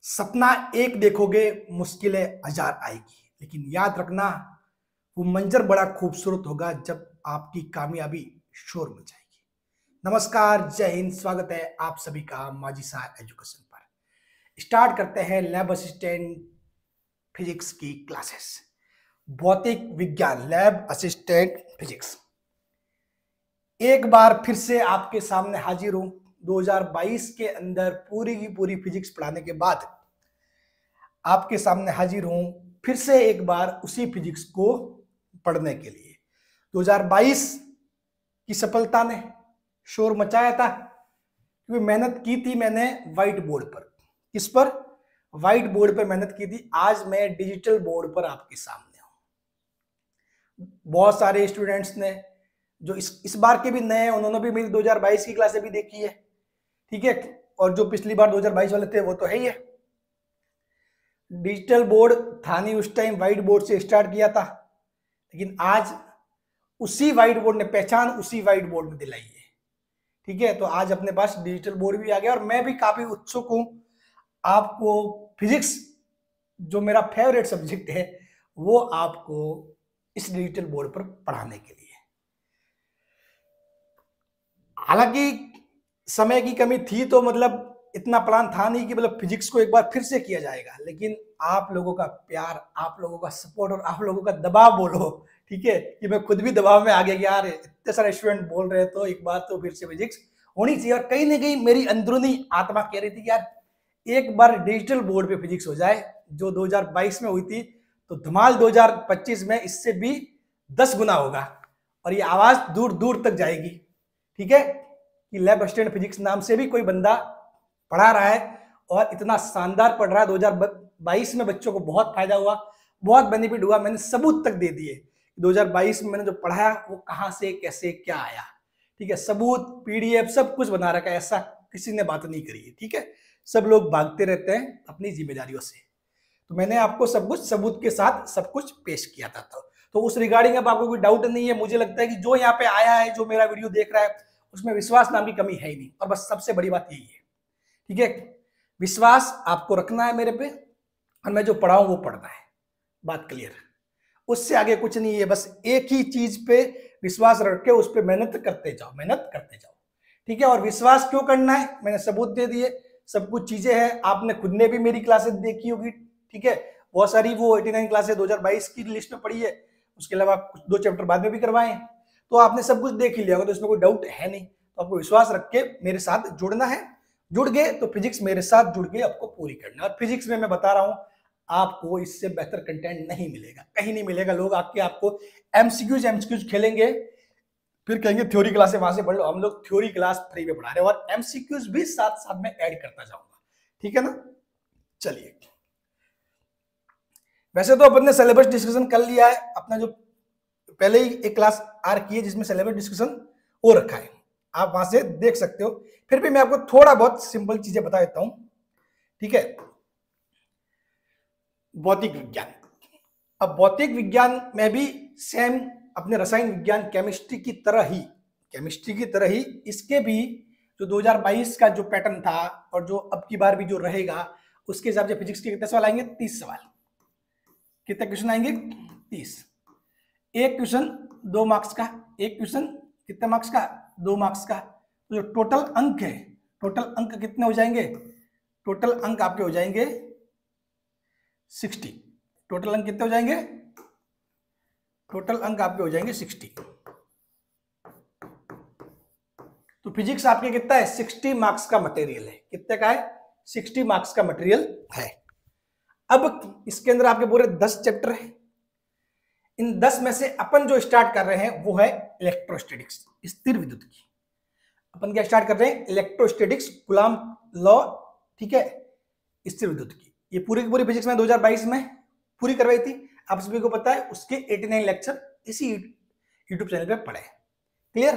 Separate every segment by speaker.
Speaker 1: सपना एक देखोगे मुश्किलें हजार आएगी, लेकिन याद रखना वो मंजर बड़ा खूबसूरत होगा जब आपकी कामयाबी शोर मचाएगी। नमस्कार, जय हिंद। स्वागत है आप सभी का माजी साहब एजुकेशन पर। स्टार्ट करते हैं लैब असिस्टेंट फिजिक्स की क्लासेस। भौतिक विज्ञान लैब असिस्टेंट फिजिक्स एक बार फिर से आपके सामने हाजिर हूं। 2022 के अंदर पूरी की पूरी फिजिक्स पढ़ाने के बाद आपके सामने हाजिर हूं फिर से एक बार उसी फिजिक्स को पढ़ने के लिए। 2022 की सफलता ने शोर मचाया था क्योंकि मेहनत की थी मैंने व्हाइट बोर्ड पर। किस पर? व्हाइट बोर्ड पर मेहनत की थी। आज मैं डिजिटल बोर्ड पर आपके सामने हूं। बहुत सारे स्टूडेंट्स ने जो इस बार के भी नए हैं, उन्होंने भी मेरी 2022 की क्लासें भी देखी है, ठीक है। और जो पिछली बार 2022 वाले थे वो तो है ही है। डिजिटल बोर्ड था नहीं उस टाइम, व्हाइट बोर्ड से स्टार्ट किया था, लेकिन आज उसी व्हाइट बोर्ड ने पहचान उसी व्हाइट बोर्ड में दिलाई है, ठीक है। तो आज अपने पास डिजिटल बोर्ड भी आ गया और मैं भी काफी उत्सुक हूं आपको फिजिक्स, जो मेरा फेवरेट सब्जेक्ट है, वो आपको इस डिजिटल बोर्ड पर पढ़ाने के लिए। हालांकि समय की कमी थी, तो मतलब इतना प्लान था नहीं कि मतलब फिजिक्स को एक बार फिर से किया जाएगा, लेकिन आप लोगों का प्यार, आप लोगों का सपोर्ट और आप लोगों का दबाव बोलो, ठीक है, कि मैं खुद भी दबाव में आ गया कि यार इतने सारे स्टूडेंट बोल रहे हैं तो एक बार तो फिर से फिजिक्स होनी चाहिए। और कहीं ना कहीं मेरी अंदरूनी आत्मा कह रही थी कि यार एक बार डिजिटल बोर्ड पे फिजिक्स हो जाए, जो 2022 में हुई थी, तो धमाल 2025 में इससे भी 10 गुना होगा और ये आवाज दूर दूर तक जाएगी, ठीक है। कि लैब असिस्टेंट फिजिक्स नाम से भी कोई बंदा पढ़ा रहा है और इतना शानदार पढ़ रहा है। 2022 में बच्चों को बहुत फायदा हुआ, बहुत बेनिफिट हुआ। मैंने सबूत तक दे दिए 2022 में मैंने जो पढ़ाया वो कहां से कैसे क्या आया, ठीक है। सबूत, पीडीएफ सब कुछ बना रखा है, ऐसा किसी ने बात नहीं करी है, ठीक है। सब लोग भागते रहते हैं अपनी जिम्मेदारियों से, तो मैंने आपको सब कुछ सबूत के साथ सब कुछ पेश किया था। तो उस रिगार्डिंग अब आपको कोई डाउट नहीं है। मुझे लगता है कि जो यहाँ पे आया है, जो मेरा वीडियो देख रहा है, उसमें विश्वास नाम की कमी है ही नहीं। और बस सबसे बड़ी बात यही है, ठीक है, विश्वास आपको रखना है मेरे पे और मैं जो पढ़ाऊं वो पढ़ना है। बात क्लियर? उससे आगे कुछ नहीं है। बस एक ही चीज पे विश्वास रख के उस पर मेहनत करते जाओ, मेहनत करते जाओ, ठीक है। और विश्वास क्यों करना है, मैंने सबूत दे दिए, सब कुछ चीजें हैं। आपने खुद ने भी मेरी क्लासेस देखी होगी, ठीक है। बहुत सारी वो 89 क्लासेस 2022 की लिस्ट में पड़ी है, उसके अलावा कुछ 2 चैप्टर बाद में भी करवाए, तो आपने सब कुछ देख ही लिया होगा, तो इसमें कोई डाउट है नहीं। तो आपको विश्वास रख के मेरे साथ जुड़ना है। जुड़ गए तो फिजिक्स मेरे साथ जुड़ के आपको पूरी करना है। और फिजिक्स में मैं बता रहा हूं आपको इससे बेहतर कंटेंट नहीं मिलेगा, कहीं नहीं मिलेगा। लोग आके आपको एमसीक्यूज खेलेंगे, फिर कहेंगे थ्योरी क्लास है वहां से पढ़ लो। हम लोग थ्योरी क्लास फ्री में पढ़ा रहे हैं और एमसीक्यूज भी साथ साथ में ऐड करता जाऊंगा, ठीक है ना। चलिए, वैसे तो अपन ने सिलेबस डिस्कशन कर लिया है अपना, जो पहले ही एक क्लास आर की है जिसमें सिलेबस डिस्कशन हो रखा है, आप वहां से देख सकते हो। फिर भी मैं आपको थोड़ा बहुत सिंपल चीजें बता देता हूं, ठीक है। भौतिक विज्ञान, अब भौतिक विज्ञान में भी सेम अपने रसायन विज्ञान केमिस्ट्री की तरह ही इसके भी जो 2022 का जो पैटर्न था और जो अब की बार भी जो रहेगा, उसके हिसाब से फिजिक्स के कितने सवाल आएंगे? 30 सवाल। कितने क्वेश्चन आएंगे? 30। एक क्वेश्चन 2 मार्क्स का, एक क्वेश्चन कितने मार्क्स का? 2 मार्क्स का। तो जो टोटल अंक है, टोटल अंक कितने हो जाएंगे? टोटल अंक आपके हो जाएंगे 60। टोटल अंक कितने हो जाएंगे? टोटल अंक आपके हो जाएंगे 60। तो फिजिक्स आपके कितना है? 60 मार्क्स का मटेरियल है। कितने का है? 60 मार्क्स का मटेरियल है। अब इसके अंदर आपके पूरे 10 चैप्टर है। इन 10 में से अपन जो स्टार्ट कर रहे हैं वो है इलेक्ट्रोस्टैटिक्स, स्थिर विद्युत की। अपन क्या स्टार्ट कर रहे हैं? इलेक्ट्रोस्टैटिक्स, कूलॉम लॉ, ठीक है, स्थिर विद्युत की। ये पूरी की पूरी फिजिक्स में 2022 में पूरी करवाई थी, आप सभी को पता है। उसके 89 लेक्चर इसी यूट्यूब चैनल पे पढ़े। क्लियर?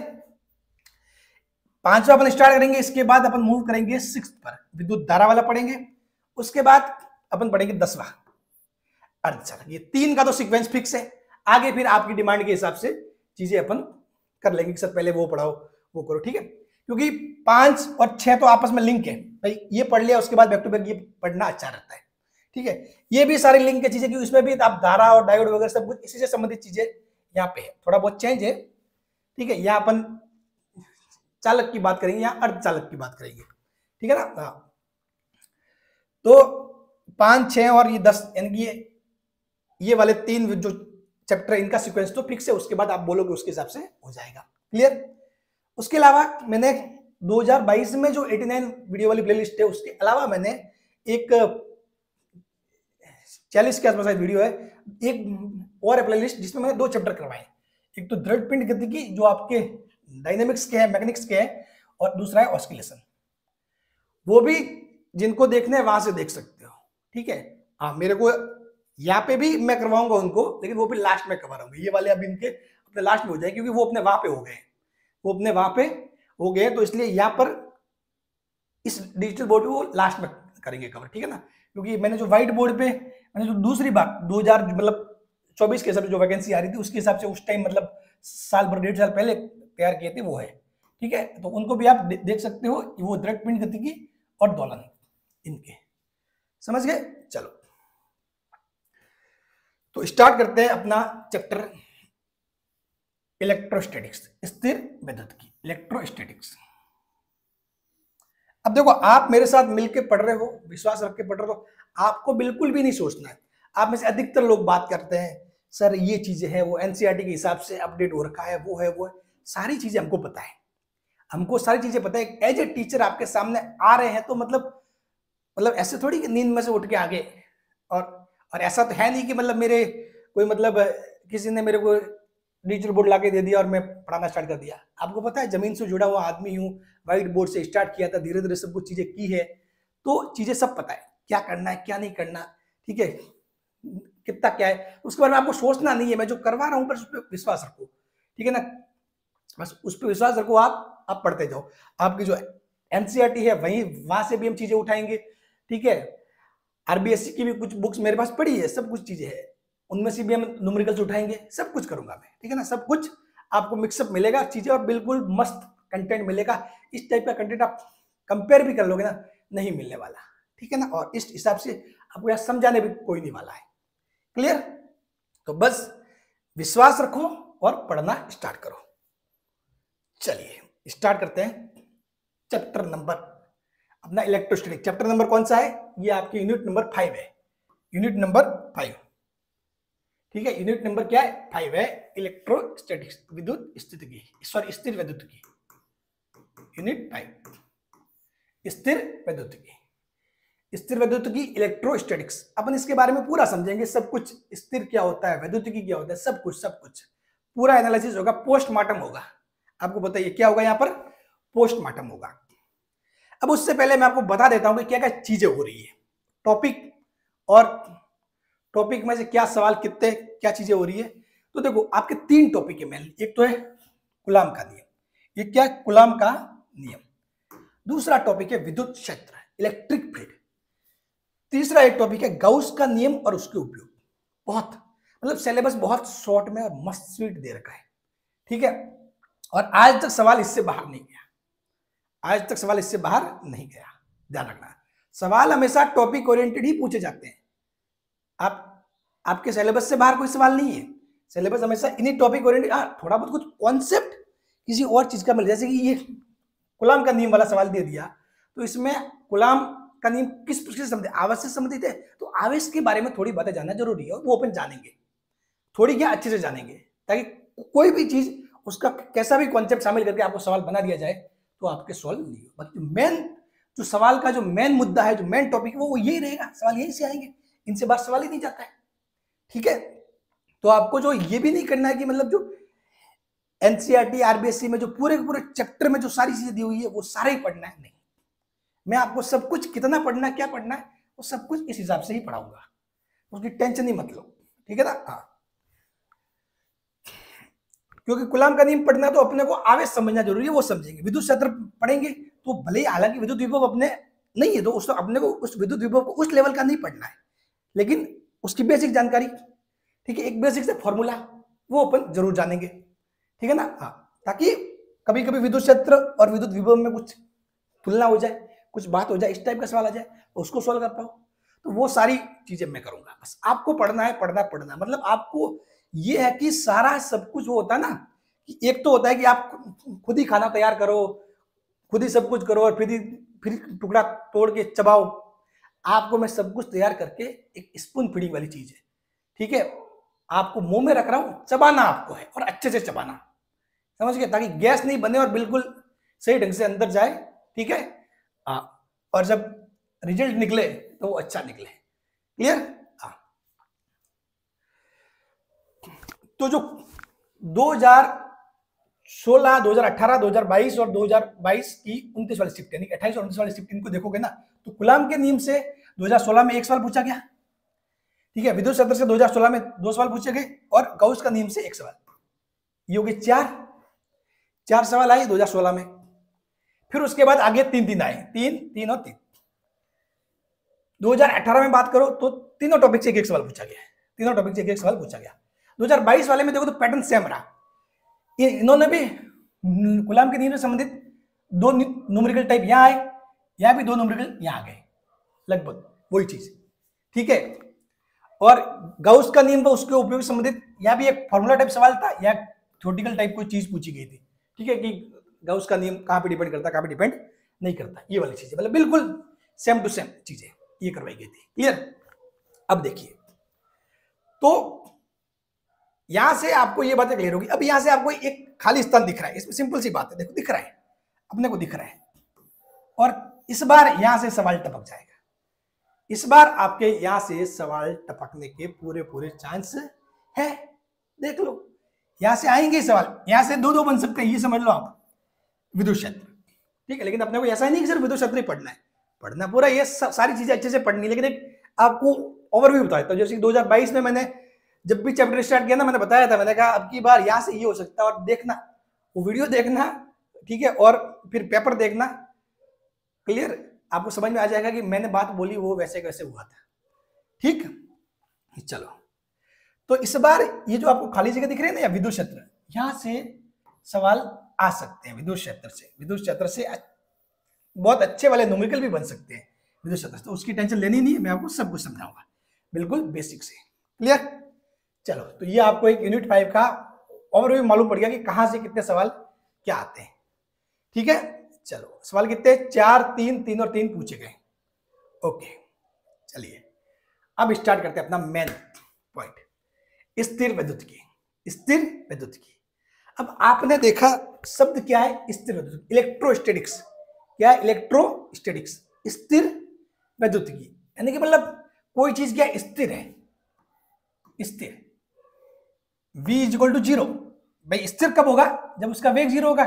Speaker 1: 5वां अपन स्टार्ट करेंगे, इसके बाद अपन मूव करेंगे 6 पर, विद्युत धारा वाला पढ़ेंगे। उसके बाद अपन पढ़ेंगे 10वां अर्धचालक। ये 3 का तो सीक्वेंस फिक्स है। आगे फिर आपकी डिमांड के हिसाब से चीजें अपन कर लेंगे कि सर पहले वो पढ़ाओ, वो करो, ठीक है। क्योंकि 5 और 6 तो आपस में लिंक है भाई, ये पढ़ लिया उसके बाद बैक टू बैक ये पढ़ना अच्छा रहता है, ठीक है। ये भी सारी लिंक की चीजें, क्योंकि इसमें भी आप धारा और डायोड वगैरह सब कुछ इसी से संबंधित चीजें यहाँ पे है, थोड़ा बहुत चेंज है, ठीक है। यहाँ अपन चालक की बात करेंगे, यहाँ अर्धचालक की बात करेंगे, ठीक है ना। हाँ, तो 5, 6 और ये 10, यानी कि ये वाले 3 जो चैप्टर इनका सीक्वेंस तो फिक्स है, उसके बाद आप बोलोगे उसके हिसाब से हो जाएगा, क्लियर। उसके अलावा मैंने 2022 में जो 89 वीडियो वाली प्लेलिस्ट है, उसके अलावा मैंने एक 40 के आसपास वीडियो है, एक और है प्लेलिस्ट जिसमें मैंने 2 चैप्टर करवाए। एक तो दृढ़ पिंड गतिकी जो आपके डायनेमिक्स के हैं, मैकेनिक्स के हैं, और दूसरा है ऑस्किलेशन। वो भी जिनको देखने हैं वहां से देख सकते हो, ठीक है। हाँ, मेरे को यहाँ पे भी मैं करवाऊंगा उनको, लेकिन वो भी लास्ट में करवाऊंगा। ये वाले अब इनके अपने लास्ट में हो जाए, क्योंकि वो अपने वहां पे हो गए, वो अपने वहां पे हो गए, तो इसलिए यहाँ पर इस डिजिटल बोर्ड को लास्ट में करेंगे कवर, ठीक है ना। क्योंकि मैंने जो व्हाइट बोर्ड पे मैंने जो दूसरी बार 2000 मतलब 24 के हिसाब से जो वैकेंसी आ रही थी, उसके हिसाब से उस टाइम मतलब साल भर 1.5 साल पहले तैयार किए थे, वो है, ठीक है। तो उनको भी आप देख सकते हो, वो दृढ़ पिंड गतिकी और दोलन इनके, समझ गए। चलो, तो स्टार्ट करते हैं अपना चैप्टर इलेक्ट्रोस्टैटिक्स, स्थिर विद्युत्की, इलेक्ट्रोस्टैटिक्स। अब देखो, आप मेरे साथ मिलकर पढ़ रहे हो, विश्वास रख के पढ़ रहे हो, आपको बिल्कुल भी नहीं सोचना है। आप में से अधिकतर लोग बात करते हैं, सर ये चीजें हैं, वो एनसीईआरटी के हिसाब से अपडेट हो रखा है, वो है वो है, सारी चीजें हमको पता है, हमको सारी चीजें पता है। एज ए टीचर आपके सामने आ रहे हैं, तो मतलब ऐसे थोड़ी कि नींद में से उठ के आगे, और ऐसा तो है नहीं कि मतलब मेरे कोई मतलब किसी ने मेरे को डिजिटल बोर्ड लाके दे दिया और मैं पढ़ाना स्टार्ट कर दिया। आपको पता है, जमीन से जुड़ा हुआ आदमी हूँ, व्हाइट बोर्ड से स्टार्ट किया था, धीरे धीरे सब कुछ चीजें की है, तो चीजें सब पता है, क्या करना है क्या नहीं करना, ठीक है, कितना क्या है, उसके बारे में आपको सोचना नहीं है। मैं जो करवा रहा हूँ बस उस पर विश्वास रखो, ठीक है ना, बस उस पर विश्वास रखो, आप पढ़ते जाओ। आपकी जो एनसीईआरटी है वहीं वहां से भी हम चीजें उठाएंगे, ठीक है। आरबीएससी की भी कुछ बुक्स मेरे पास पड़ी है, सब कुछ चीजें है, उनमें से भी हम न्यूमेरिकल्स उठाएंगे, सब कुछ करूंगा मैं, ठीक है ना। सब कुछ आपको मिक्सअप मिलेगा चीजें, और बिल्कुल मस्त कंटेंट मिलेगा। इस टाइप का कंटेंट आप कंपेयर भी कर लोगे ना, नहीं मिलने वाला, ठीक है ना। और इस हिसाब से आपको यहां समझाने भी कोई नहीं वाला है, क्लियर। तो बस विश्वास रखो और पढ़ना स्टार्ट करो। चलिए स्टार्ट करते हैं चैप्टर नंबर अपना इलेक्ट्रोस्टैटिक। चैप्टर नंबर कौन सा है, ये आपके यूनिट नंबर 5 है, यूनिट नंबर 5, ठीक है। यूनिट नंबर क्या है, 5 है, इलेक्ट्रोस्टैटिक्स, विद्युत स्थितिकी, सॉरी स्थिर विद्युत्की, यूनिट 5, स्थिर विद्युत्की, स्थिर विद्युत्की इलेक्ट्रोस्टैटिक्स। अपन इसके बारे में पूरा समझेंगे, सब कुछ, स्थिर क्या होता है, विद्युत्की क्या होता है, सब कुछ पूरा एनालिसिस होगा, पोस्टमार्टम होगा। आपको बताइए क्या होगा यहाँ पर, पोस्टमार्टम होगा। अब उससे पहले मैं आपको बता देता हूं कि क्या क्या चीजें हो रही है टॉपिक, और टॉपिक में से क्या सवाल कितने क्या चीजें हो रही है। तो देखो, आपके 3 टॉपिक है मेन। एक तो है कूलाम का नियम, ये क्या, कूलाम का नियम। दूसरा टॉपिक है विद्युत क्षेत्र, इलेक्ट्रिक फील्ड। तीसरा एक टॉपिक है गाउस का नियम और उसके उपयोग। बहुत मतलब सिलेबस बहुत शॉर्ट में और मस्त स्वीट दे रखा है, ठीक है। और आज तक सवाल इससे बाहर नहीं गया, आज तक सवाल इससे बाहर नहीं गया, ध्यान रखना। सवाल हमेशा टॉपिक ओरिएंटेड ही पूछे जाते हैं। आपके सिलेबस से बाहर कोई सवाल नहीं है, सिलेबस हमेशा इन्हीं टॉपिक ओरिएंटेड। थोड़ा बहुत कुछ कॉन्सेप्ट किसी और चीज का मिल, जैसे कि ये कूलाम का नियम वाला सवाल दे दिया, तो इसमें कूलाम का नियम किस प्रकार से संबंधित, आवेश से संबंधित है, तो आवेश के बारे में थोड़ी बातें जानना जरूरी है, वो अपन जानेंगे, थोड़ी क्या अच्छे से जानेंगे, ताकि कोई भी चीज उसका कैसा भी कॉन्सेप्ट शामिल करके आपको सवाल बना दिया जाए तो आपके सॉल्व नहीं हो। बाकी मेन जो सवाल का जो मेन मुद्दा है, जो मेन टॉपिक है, वो यही रहेगा, सवाल यही से आएंगे, इनसे बाहर सवाल ही नहीं जाता है, ठीक है। तो आपको जो ये भी नहीं करना है कि मतलब जो एनसीईआरटी आरबीएससी में जो पूरे चैप्टर में जो सारी चीजें दी हुई है वो सारे ही पढ़ना है, नहीं। मैं आपको सब कुछ कितना पढ़ना है, क्या पढ़ना है, वो सब कुछ इस हिसाब से ही पढ़ाऊंगा, उसकी टेंशन ही मत लो, ठीक है ना। हाँ, क्योंकि कूलाम का नियम पढ़ना तो अपने को आवेश समझना जरूरी है, वो समझेंगे। विद्युत क्षेत्र पढ़ेंगे तो भले ही, हालांकि विद्युत विभव अपने नहीं है, तो उस अपने को उस विद्युत विभव को उस लेवल का नहीं पढ़ना है, लेकिन उसकी बेसिक जानकारी, ठीक है, एक बेसिक से फॉर्मूला वो अपन जरूर जानेंगे, ठीक है ना। हाँ, ताकि कभी कभी विद्युत क्षेत्र और विद्युत विभव में कुछ तुलना हो जाए, कुछ बात हो जाए, इस टाइप का सवाल आ जाए, उसको सॉल्व कर पाओ, तो वो सारी चीजें मैं करूंगा। बस आपको पढ़ना है, पढ़ना, मतलब आपको ये है कि सारा सब कुछ वो होता है ना, कि एक तो होता है कि आप खुद ही खाना तैयार करो, खुद ही सब कुछ करो और फिर टुकड़ा तोड़ के चबाओ। आपको मैं सब कुछ तैयार करके, एक स्पून फीडिंग वाली चीज है, ठीक है, आपको मुंह में रख रहा हूं, चबाना आपको है और अच्छे से चबाना, समझ गए, ताकि गैस नहीं बने और बिल्कुल सही ढंग से अंदर जाए, ठीक है। और जब रिजल्ट निकले तो वो अच्छा निकले। क्लियर? तो जो 2016, 2018, 2022 और 2022 की 29 वाली शिफ्ट, यानी 28 और 29 वाली शिफ्ट, इनको देखोगे ना, तो कूलाम के नियम से 2016 में एक सवाल पूछा गया, ठीक है, विद्युत क्षेत्र से 2016 में 2 सवाल पूछे गए और गाउस का नियम से 1 सवाल, ये हो गए 4 सवाल आए 2016 में। फिर उसके बाद आगे 3 आए, 3 और 3। 2018 में बात करो तो तीनों टॉपिक से एक सवाल पूछा गया, तीनों टॉपिक से एक सवाल पूछा गया। 2022 वाले में देखो तो पैटर्न सेम रहा, इन्होंने भी कूलाम के नियम से संबंधित 2 न्यूमेरिकल टाइप यहां आए, यहां भी 2 न्यूमेरिकल यहां गए, लगभग वही चीज, ठीक है। और गाउस का नियम, उसके उपयोग से संबंधित यहां भी एक फॉर्मूला टाइप सवाल था, या थ्योरेटिकल टाइप कोई चीज पूछी गई थी, ठीक है, कि गाउस का नियम कहां पे डिपेंड करता है, कहां पे डिपेंड नहीं करता, ये वाली चीजें, मतलब बिल्कुल सेम टू सेम चीजें ये करवाई गई थी। क्लियर? अब देखिए, तो यहां से आपको ये बातें क्लियर होगी। अब यहां से आपको एक खाली स्थान दिख रहा है, इसमें सिंपल सी बात है, देखो दिख रहा है, अपने को दिख रहा है, और इस बार यहां से सवाल टपक जाएगा, इस बार आपके यहां से सवाल टपकने के पूरे चांस है, देख लो, यहां से आएंगे सवाल, यहां से 2 बन सकते हैं, ये समझ लो आप, विद्युत क्षेत्र, ठीक है। लेकिन अपने को ऐसा नहीं कि सिर्फ विद्युत क्षेत्र ही पढ़ना है, पढ़ना पूरा, ये सारी चीजें अच्छे से पढ़नी, लेकिन एक आपको ओवरव्यू बताया था। जैसे 2022 में मैंने जब भी चैप्टर स्टार्ट किया ना, मैंने बताया था, मैंने कहा अब की बार यहां से ये हो सकता है, और देखना वो वीडियो देखना, ठीक है, और फिर पेपर देखना, क्लियर, आपको समझ में आ जाएगा कि मैंने बात बोली वो वैसे कैसे हुआ था, ठीक। चलो, तो इस बार ये जो आपको खाली जगह दिख रही है ना, या विद्युत क्षेत्र, यहां से सवाल आ सकते हैं, विद्युत क्षेत्र से बहुत अच्छे वाले न्यूमेरिकल भी बन सकते हैं विद्युत क्षेत्र से, तो उसकी टेंशन लेनी नहीं है, मैं आपको सब कुछ समझाऊंगा बिल्कुल बेसिक से। क्लियर? चलो, तो ये आपको एक यूनिट 5 का ओवरव्यू मालूम पड़ गया कि कहां से कितने सवाल क्या आते हैं, ठीक है। चलो, सवाल कितने? 4, 3 और 3 पूछे गए। ओके, चलिए अब स्टार्ट करते हैं अपना मेन पॉइंट, स्थिर विद्युत की। अब आपने देखा शब्द क्या है, स्थिर विद्युत, इलेक्ट्रोस्टैटिक्स, क्या है? इलेक्ट्रोस्टैटिक्स, स्थिर विद्युत की, यानी कि मतलब कोई चीज क्या स्थिर है, स्थिर, v = 0, भाई स्थिर कब होगा? जब उसका वेग 0 होगा।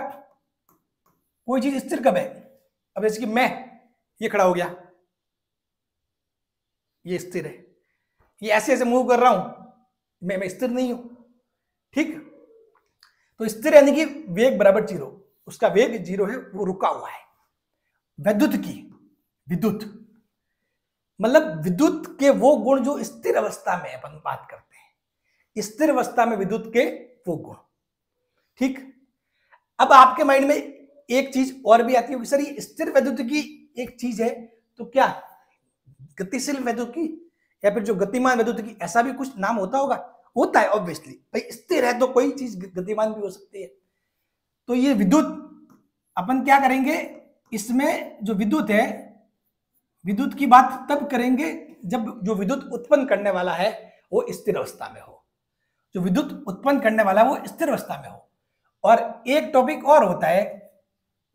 Speaker 1: कोई चीज स्थिर कब है? अब जैसे कि मैं ये खड़ा हो गया, ये स्थिर है, ये ऐसे ऐसे मूव कर रहा हूं, मैं स्थिर नहीं हूं, ठीक। तो स्थिर यानी कि वेग बराबर 0, उसका वेग 0 है, वो रुका हुआ है। विद्युत मतलब विद्युत के वो गुण जो स्थिर अवस्था में अपन बात करते हैं, स्थिर अवस्था में विद्युत के वो गुण, ठीक। अब आपके माइंड में एक चीज और भी आती है, सर ये स्थिर विद्युत की एक चीज है, तो क्या गतिशील विद्युत की या फिर जो गतिमान विद्युत की, ऐसा भी कुछ नाम होता है ऑब्वियसली, भाई स्थिर है तो कोई चीज गतिमान भी हो सकती है। तो ये विद्युत अपन क्या करेंगे, इसमें जो विद्युत है, विद्युत की बात तब करेंगे जब जो विद्युत उत्पन्न करने वाला है वो स्थिर अवस्था में हो, जो विद्युत उत्पन्न करने वाला है वो स्थिर अवस्था में हो। और एक टॉपिक और होता है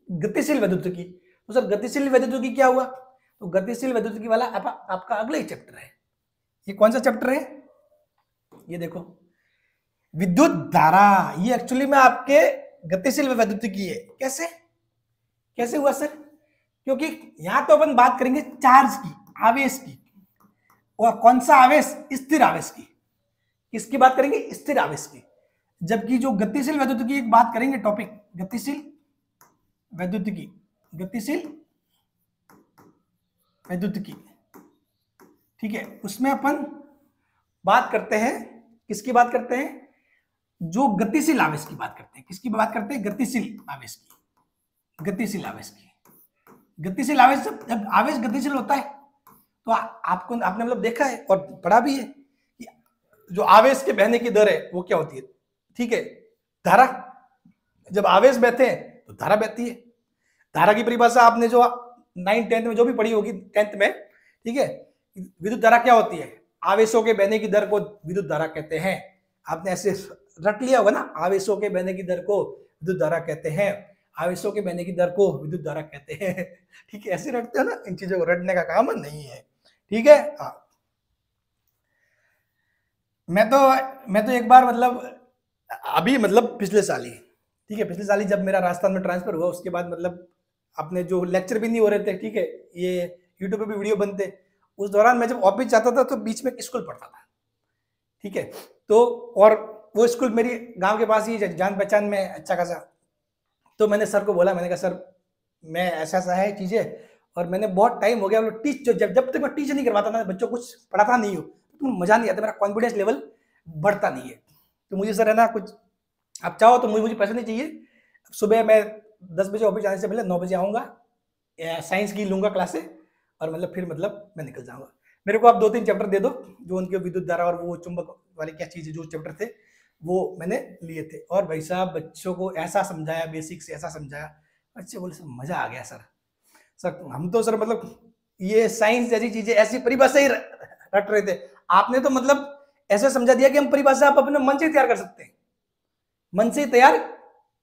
Speaker 1: गतिशील विद्युत की। तो सर गतिशील विद्युत की क्या हुआ? तो गतिशील विद्युत की वाला आपका अगला ही चैप्टर है। ये कौन सा चैप्टर है? ये देखो, विद्युत धारा। ये एक्चुअली में आपके गतिशील विद्युत की है। कैसे हुआ सर? क्योंकि यहां तो अपन बात करेंगे चार्ज की, आवेश की, और कौन सा आवेश? स्थिर आवेश की। किसकी बात करेंगे? स्थिर आवेश की। जबकि जो गतिशील विद्युत की एक बात करेंगे टॉपिक, गतिशील विद्युत की, ठीक है, उसमें अपन बात करते हैं, किसकी बात करते हैं? जो गतिशील आवेश की बात करते हैं, किसकी बात करते हैं? गतिशील आवेश की। गतिशील आवेश की। गतिशील आवेश, जब आवेश गतिशील होता है तो आपको, आपने मतलब देखा है और पढ़ा भी है कि जो आवेश के बहने की दर है वो क्या होती है? ठीक है, धारा। जब आवेश बहते हैं तो धारा बहती है। धारा की परिभाषा आपने जो 9th 10th में जो भी पढ़ी होगी, 10th में, ठीक है। विद्युत धारा क्या होती है? आवेशों के बहने की दर को विद्युत धारा कहते हैं। आपने ऐसे रट लिया होगा ना, आवेशों के बहने की दर को विद्युत धारा कहते हैं, आवेशों के बहने की दर को विद्युत धारा कहते हैं। ठीक है, ऐसे रटते हो ना, इन चीजों को रटने का काम नहीं है, ठीक है। मैं तो एक बार मतलब अभी मतलब पिछले साल ही, ठीक है, पिछले साल ही जब मेरा राजस्थान में ट्रांसफर हुआ, उसके बाद मतलब अपने जो लेक्चर भी नहीं हो रहे थे, ठीक है, ये यूट्यूब पे भी वीडियो बनते, उस दौरान मैं जब ऑफिस जाता था तो बीच में एक स्कूल पढ़ता था, ठीक है। तो और वो स्कूल मेरी गांव के पास ही, जान पहचान में अच्छा खासा। तो मैंने सर को बोला, मैंने कहा सर मैं ऐसा ऐसा है चीजें, और मैंने बहुत टाइम हो गया मतलब टीच, जब तक मैं टीच नहीं करवाता था, बच्चों को कुछ पढ़ाता नहीं हूँ तो मजा नहीं आता, मेरा कॉन्फिडेंस लेवल बढ़ता नहीं है। तो मुझे सर है ना, कुछ आप चाहो तो मुझे पैसे नहीं चाहिए, सुबह मैं 10 बजे ऑफिस जाने से पहले 9 बजे आऊँगा, साइंस की लूँगा क्लासे, और मतलब फिर मतलब मैं निकल जाऊँगा। मेरे को आप 2-3 चैप्टर दे दो जो उनके विद्युत धारा और वो चुंबक वाली क्या चीज़ है, जो चैप्टर थे वो मैंने लिए थे। और भाई साहब बच्चों को ऐसा समझाया, बेसिक से ऐसा समझाया, बच्चे बोले सर मजा आ गया सर हम तो सर मतलब ये साइंस जैसी चीजें ऐसी परिभाषा ही रट रहे थे, आपने तो मतलब ऐसा समझा दिया कि हम परिभाषा आप अपने मन से तैयार कर सकते हैं, मन से तैयार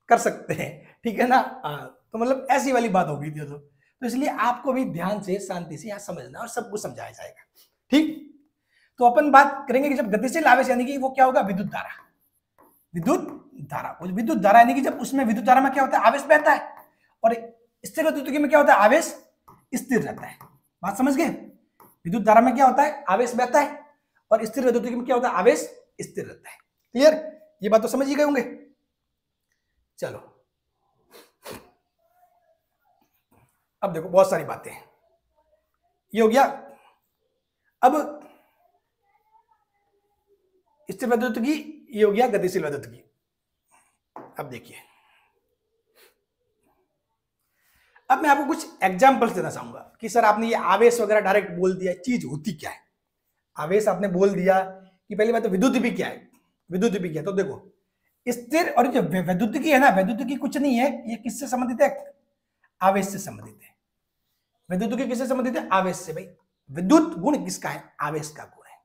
Speaker 1: कर सकते हैं, ठीक है ना। तो मतलब ऐसी वाली बात हो गई थी। तो इसलिए आपको भी ध्यान से, शांति से यहाँ समझना और सब कुछ समझाया जाएगा, ठीक। तो अपन बात करेंगे कि जब गतिशील आवेश यानी कि वो क्या होगा? विद्युत धारा। विद्युत धारा, विद्युत धारा यानी कि जब उसमें विद्युत धारा में क्या होता है? आवेश बहता है। और स्थिर विद्युत में क्या होता है? आवेश स्थिर रहता है। बात समझ गए? विद्युत धारा में क्या होता है? आवेश बहता है। और स्थिर विद्युत में क्या होता है? आवेश स्थिर रहता है। क्लियर? ये बात तो समझ ही गए होंगे। चलो अब देखो, बहुत सारी बातें हैं, ये हो गया। अब स्थिर विद्युत की, ये हो गया गतिशील विद्युत की। अब देखिए, अब मैं आपको कुछ एग्जांपल्स देना चाहूंगा कि सर आपने ये आवेश वगैरह डायरेक्ट बोल दिया, चीज होती क्या है? आवेश आपने बोल दिया कि पहली बात तो विद्युत भी क्या है, विद्युत भी क्या है। तो देखो, स्थिर और जो विद्युत की है ना, विद्युत की कुछ नहीं है, ये किससे संबंधित है? आवेश से संबंधित है। विद्युत की किससे संबंधित है? आवेश से। भाई विद्युत गुण किसका है? आवेश का गुण है।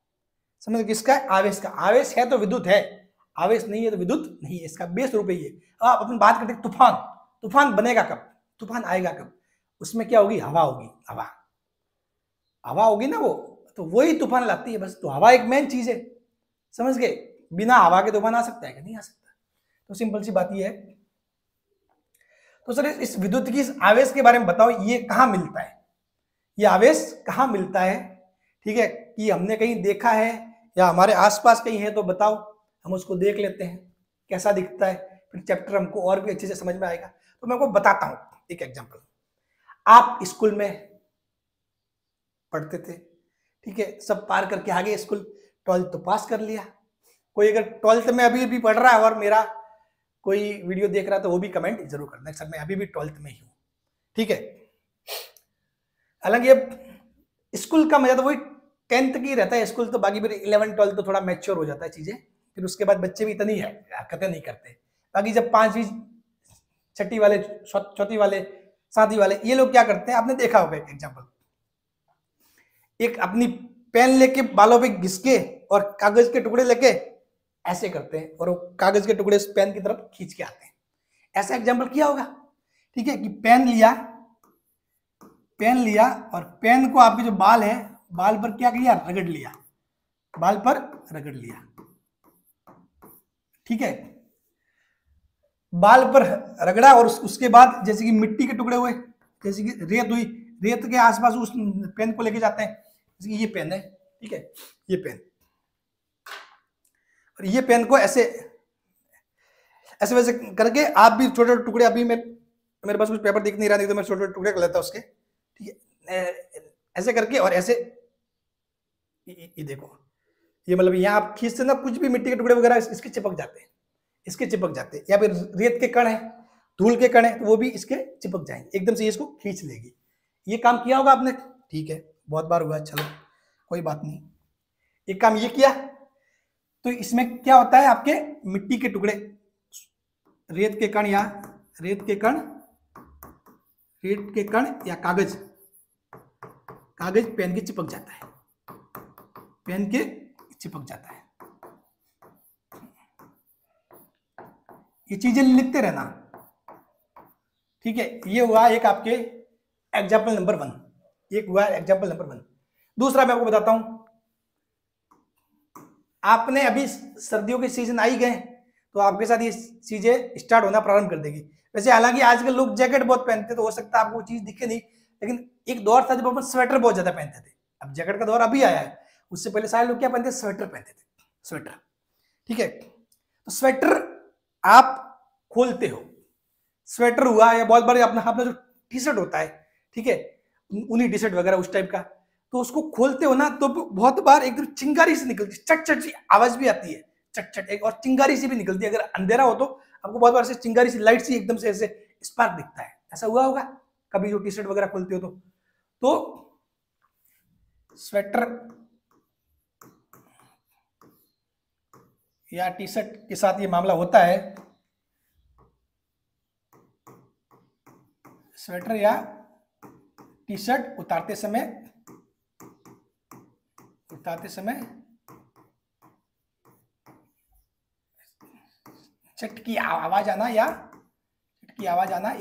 Speaker 1: समझ, किसका है? आवेश का। आवेश है तो विद्युत है, आवेश नहीं है तो विद्युत नहीं है। इसका बेस रूप है ये। आप अपन बात करते हैं तूफान, तूफान बनेगा कब? तूफान आएगा कब? उसमें क्या होगी? हवा होगी। हवा, हवा होगी ना, वो तो वही तूफान लाती है बस। तो हवा एक मेन चीज है, समझ गए? बिना हवा के तूफान आ सकता है कि नहीं आ सकता? तो सिंपल सी बात ये है। तो सर इस विद्युत की, इस आवेश के बारे में बताओ, ये कहां मिलता है? ये आवेश कहां मिलता है? ठीक है, कि हमने कहीं देखा है या हमारे आसपास कहीं है तो बताओ, हम उसको देख लेते हैं कैसा दिखता है, फिर चैप्टर हमको और भी अच्छे से समझ में आएगा। तो मैं आपको बताता हूं एक एग्जांपल। आप स्कूल में पढ़ते थे, ठीक है, सब पार करके आगे स्कूल, 12th तो पास कर लिया। कोई अगर 12th में अभी भी पढ़ रहा है और मेरा कोई वीडियो देख रहा है तो वो भी कमेंट जरूर करना सर मैं अभी भी 12th में ही हूँ, ठीक है। हालांकि अब स्कूल का मजा तो वही 10th की रहता है स्कूल, तो बाकी फिर 11 12 तो थोड़ा मैच्योर हो जाता है चीजें, फिर उसके बाद बच्चे भी इतनी हरकतें नहीं करते। बाकी जब 5वीं 6ठी वाले, 4th वाले, 7वीं वाले, ये लोग क्या करते हैं, आपने देखा होगा एक एग्जाम्पल, एक अपनी पेन लेके बालों पे घिसके और कागज के टुकड़े लेके ऐसे करते हैं और वो कागज के टुकड़े उस पेन की तरफ खींच के आते हैं। ऐसा एग्जाम्पल किया होगा, ठीक है, कि पेन लिया, पेन लिया और पेन को आपके जो बाल है, बाल पर क्या किया? रगड़ लिया, बाल पर रगड़ लिया, ठीक है, बाल पर रगड़ा। और उसके बाद जैसे कि मिट्टी के टुकड़े हुए, जैसे कि रेत हुई, रेत के आसपास उस पेन को लेके जाते हैं। जैसे कि ये पेन है, ठीक है, ये पेन, और ये पेन को ऐसे ऐसे वैसे करके आप भी छोटे छोटे टुकड़े, अभी मेरे पास कुछ पेपर दिख नहीं रहा, नहीं तो मैं छोटे छोटे टुकड़े कर लेता उसके, ठीक है, ऐसे करके और ऐसे, ये देखो, ये मतलब यहाँ आप खींचते ना, कुछ भी मिट्टी के टुकड़े वगैरह इसके चिपक जाते हैं। इसके चिपक जाते हैं, या फिर रेत के कण है, धूल के कण है, तो वो भी इसके चिपक जाएंगे, एकदम से ये इसको खींच लेगी। ये काम किया होगा आपने, ठीक है, बहुत बार हुआ, चलो कोई बात नहीं। एक काम ये किया, तो इसमें क्या होता है, आपके मिट्टी के टुकड़े, रेत के कण या रेत के कण या कागज पेन के चिपक जाता है, पेन के चिपक जाता है। ये चीजें लिखते रहना, ठीक है। ये हुआ एक आपके एग्जाम्पल नंबर 1, एक हुआ एग्जाम्पल नंबर 1। दूसरा मैं आपको बताता हूं, आपने अभी सर्दियों के सीजन आ ही गए, तो आपके साथ ये चीजें स्टार्ट होना प्रारंभ कर देगी। वैसे हालांकि आजकल लोग जैकेट बहुत पहनते, तो हो सकता है आपको वो चीज दिखे नहीं, लेकिन एक दौर था जब अपन स्वेटर बहुत ज्यादा पहनते थे। अब जैकेट का दौर अभी आया है, उससे पहले सारे लोग क्या पहनते थे, स्वेटर पहनते थे, स्वेटर, ठीक है। तो स्वेटर आप खोलते हो, स्वेटर हुआ, या बहुत बार अपना जो टी शर्ट होता है, ठीक है, ऊनी टी शर्ट वगैरह उस टाइप का, तो उसको खोलते हो ना, तो बहुत बार एकदम चिंगारी से निकलती है, चट चट सी आवाज भी आती है, चट चट एक, और चिंगारी सी भी निकलती है। अगर अंधेरा हो तो आपको बहुत बार से चिंगारी सी, लाइट सी एकदम से ऐसे स्पार्क दिखता है। ऐसा हुआ होगा कभी जो टी शर्ट वगैरह खोलते हो तो स्वेटर या टी शर्ट के साथ ये मामला होता है। स्वेटर या टी शर्ट उतारते समय चट की आवाज आना या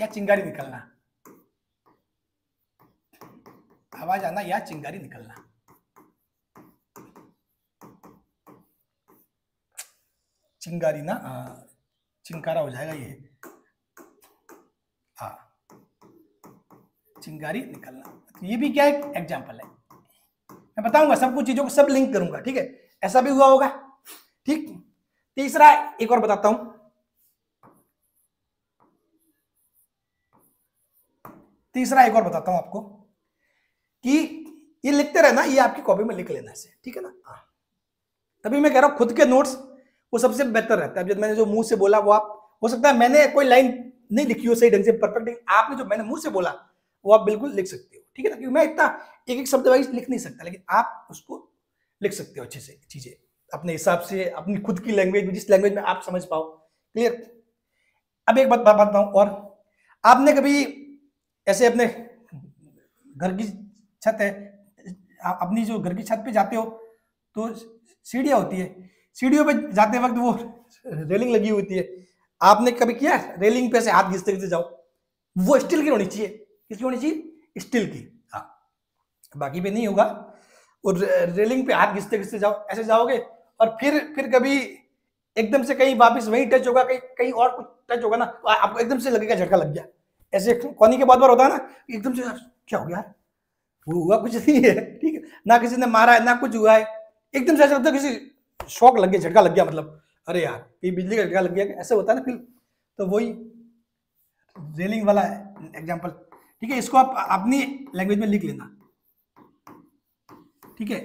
Speaker 1: चिंगारी निकलना, आवाज आना या चिंगारी निकलना। चिंगारी ना, चिंकारा हो जाएगा ये, हाँ, चिंगारी निकलना। ये भी क्या एक एग्जाम्पल है, मैं बताऊंगा सब कुछ चीजों को, सब लिंक करूंगा, ठीक है। ऐसा भी हुआ होगा, ठीक। तीसरा एक और बताता हूं, आपको कि ये लिखते रहना, ये आपकी कॉपी में लिख लेना से, ठीक है ना। तभी मैं कह रहा हूं खुद के नोट्स वो सबसे बेहतर रहता है। जब मैंने जो मुंह से बोला वो आप, हो सकता है मैंने कोई लाइन नहीं लिखी हो सही ढंग से परफेक्ट, आपने जो मैंने मुंह से बोला वो आप बिल्कुल लिख सकते हो, ठीक है ना। क्योंकि मैं इतना एक एक शब्द वाइज लिख नहीं सकता, लेकिन आप उसको लिख सकते हो अच्छे से, चीजें अपने हिसाब से, अपनी खुद की लैंग्वेज में, जिस लैंग्वेज में आप समझ पाओ। क्लियर। अब एक बात बताऊं, और आपने कभी ऐसे अपने घर की छत है, अपनी जो घर की छत पे जाते हो तो सीढ़ियां होती है, सीढ़ियों पे जाते वक्त वो रेलिंग लगी होती है, आपने कभी किया रेलिंग पे से हाथ घिसते घिसते जाओ, वो स्टील की होनी चाहिए, किसकी होनी चाहिए, स्टील की, हाँ, बाकी पे नहीं होगा। और रेलिंग पे हाथ घिसते घिसते जाओ, ऐसे जाओगे, और फिर कभी एकदम से कहीं वापस वहीं टच होगा, कहीं और कुछ टच होगा ना, आपको एकदम से लगेगा झटका लग गया। ऐसे कोनी के बहुत बार होता है ना, एकदम से क्या हो गया, वो हुआ कुछ नहीं है, ठीक है ना, किसी ने मारा है ना कुछ हुआ है, एकदम से ऐसा लगता है किसी शॉक लग गया, झटका लग गया, मतलब अरे यार ये बिजली का झटका लग गया, ऐसा होता है ना फिर। तो वही रेलिंग वाला एग्जांपल, ठीक है, इसको आप अपनी लैंग्वेज में लिख लेना, ठीक है,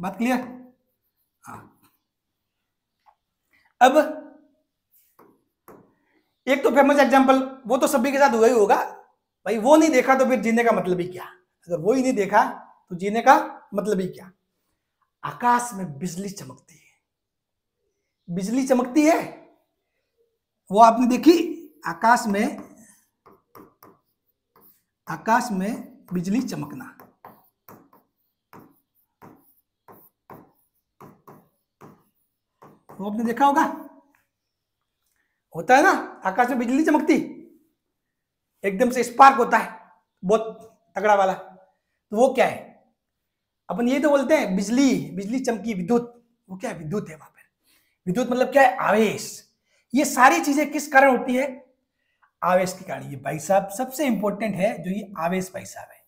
Speaker 1: बात क्लियर। हाँ, अब एक तो फेमस एग्जांपल, वो तो सभी के साथ हुआ ही होगा भाई, वो नहीं देखा तो फिर जीने का मतलब ही क्या, अगर वो ही नहीं देखा तो जीने का मतलब ही क्या। आकाश में बिजली चमकती है, बिजली चमकती है, वो आपने देखी, आकाश में बिजली चमकना, वो आपने देखा होता है ना, आकाश में बिजली चमकती, एकदम से स्पार्क होता है बहुत तगड़ा वाला, तो वो क्या है, अपन ये तो बोलते हैं बिजली चमकी, विद्युत, वो क्या है, विद्युत है वहां पर। विद्युत मतलब क्या है, आवेश। ये सारी चीजें किस कारण होती है, आवेश के कारण। ये भाई साहब सबसे इंपॉर्टेंट है जो ये आवेश भाई साहब है,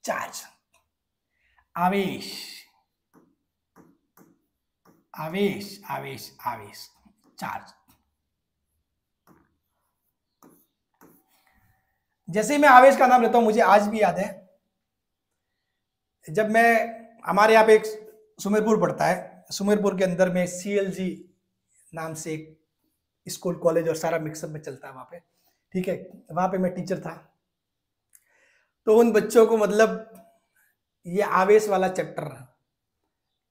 Speaker 1: चार्ज, आवेश, आवेश आवेश आवेश, चार्ज। जैसे ही मैं आवेश का नाम लेता हूं, मुझे आज भी याद है, जब मैं, हमारे यहाँ पे एक सुमेरपुर पड़ता है, सुमेरपुर के अंदर में CLG नाम से एक स्कूल कॉलेज और सारा मिक्सअप में चलता है वहाँ पे, ठीक है। वहाँ पे मैं टीचर था, तो उन बच्चों को मतलब ये आवेश वाला चैप्टर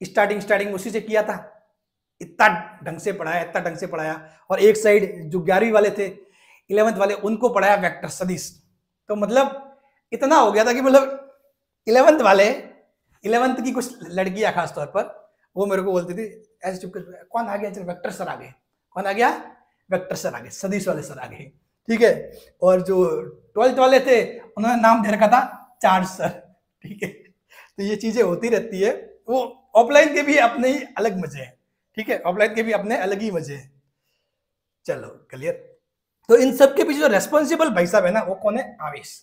Speaker 1: स्टार्टिंग स्टार्टिंग उसी से किया था। इतना ढंग से पढ़ाया, इतना ढंग से पढ़ाया। और एक साइड जो 11वीं वाले थे, 11th वाले, उनको पढ़ाया वेक्टर सदिश। तो मतलब इतना हो गया था कि मतलब 11th वाले, 11th की कुछ लड़कियां खास तौर पर, वो मेरे को बोलती थी ऐसे चुप कर, कौन आ गया, चल वेक्टर सर आ गए, कौन आ गया, वेक्टर सर आ गए, सदिश वाले सर आ गए, ठीक है। और जो 12th वाले थे, उन्होंने नाम दे रखा था चार्ज सर, ठीक है। तो ये चीजें होती रहती है। वो ऑफलाइन के भी अपने ही अलग मजे हैं, ठीक है, ऑफलाइन के भी अपने अलग ही मजे हैं। चलो क्लियर। तो इन सब के पीछे जो रेस्पॉन्सिबल भाई साहब है ना, वो कौन है, आवेश।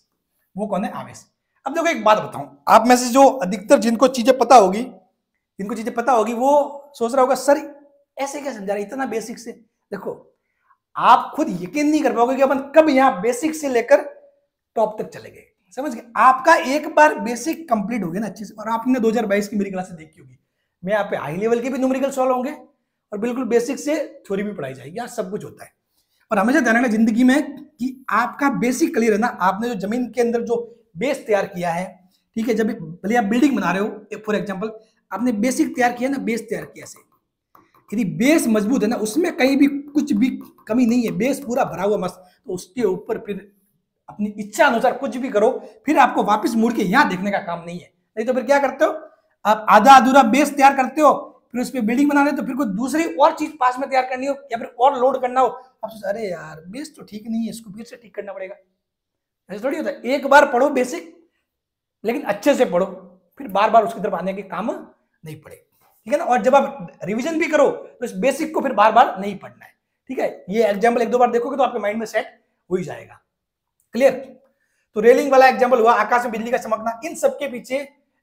Speaker 1: वो कौन है, आवेश। अब देखो एक बात बताऊं, आप में से जो अधिकतर जिनको चीजें पता होगी, वो सोच रहा होगा सर ऐसे क्या समझा रहे, इतना बेसिक से। देखो आप खुद यकीन नहीं कर पाओगे कि अपन कब यहां बेसिक से लेकर टॉप तक चले गए, समझ गए। आपका एक बार बेसिक कंप्लीट हो गया ना अच्छे से, और आपने 2022 की मेरी क्लास से देखी होगी, मैं यहाँ पे हाई लेवल के भी न्यूमेरिकल सॉल्व होंगे और बिल्कुल बेसिक से थ्योरी भी पढ़ाई जाएगी, यार सब कुछ होता है। और हमेशा ध्यान रखना जिंदगी में कि आपका बेसिक क्लियर है ना, आपने जो जमीन के अंदर जो बेस तैयार किया है, ठीक है, जब भले आप बिल्डिंग बना रहे हो, फॉर एग्जाम्पल आपने बेसिक तैयार किया ना, बेस तैयार किया से, यदि बेस मजबूत है ना, उसमें कहीं भी कुछ भी कमी नहीं है, बेस पूरा भरा हुआ मस्त, तो उसके ऊपर फिर अपनी इच्छा अनुसार कुछ भी करो, फिर आपको वापस मुड़ के यहां देखने का काम नहीं है। नहीं तो फिर क्या करते हो, आप आधा अधूरा बेस तैयार करते हो, फिर उस पर बिल्डिंग बना रहे, तो फिर कोई दूसरी और चीज पास में तैयार करनी हो या फिर और लोड करना हो, आप सोच अरे यार बेस तो ठीक नहीं है, इसको फिर से ठीक करना पड़ेगा। ऐसा थोड़ी होता है, एक बार पढ़ो बेसिक, लेकिन अच्छे से पढ़ो, फिर बार बार उसकी तरफ आने के काम नहीं पड़े, ठीक है ना। और जब आप रिवीजन भी करो तो इस बेसिक को फिर बार बार नहीं पढ़ना है, ठीक है। ये एग्जाम्पल एक दो बार देखोगे तो आपके माइंड में सेट हो ही जाएगा, क्लियर। तो रेलिंग वाला एग्जाम्पल हुआ, आकाश में बिजली का चमकना, इन सबके पीछे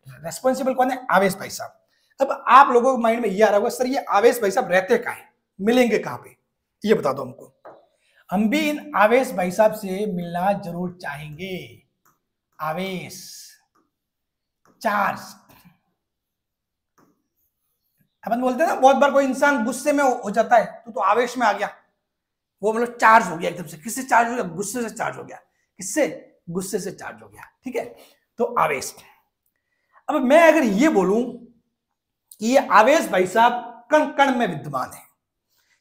Speaker 1: रेस्पॉन्सिबल कौन है, आवेश भाई साहब। अब आप लोगों के माइंड में ये आ रहा होगा सर ये आवेश भाई साहब रहते कहाँ हैं, मिलेंगे कहाँ पे, ये बता दो हमको। हम भी इन आवेश भाई साहब से मिलना जरूर चाहेंगे। आवेश, चार्ज, अपन बोलते हैं ना बहुत बार कोई इंसान गुस्से में हो जाता है, तो आवेश में आ गया, वो मतलब चार्ज हो गया एकदम से। किससे चार्ज हो गया, गुस्से से चार्ज हो गया। किससे, गुस्से से चार्ज हो गया, ठीक है। तो आवेश। अब मैं अगर ये बोलूं कि ये आवेश भाई साहब कण कण में विद्यमान है,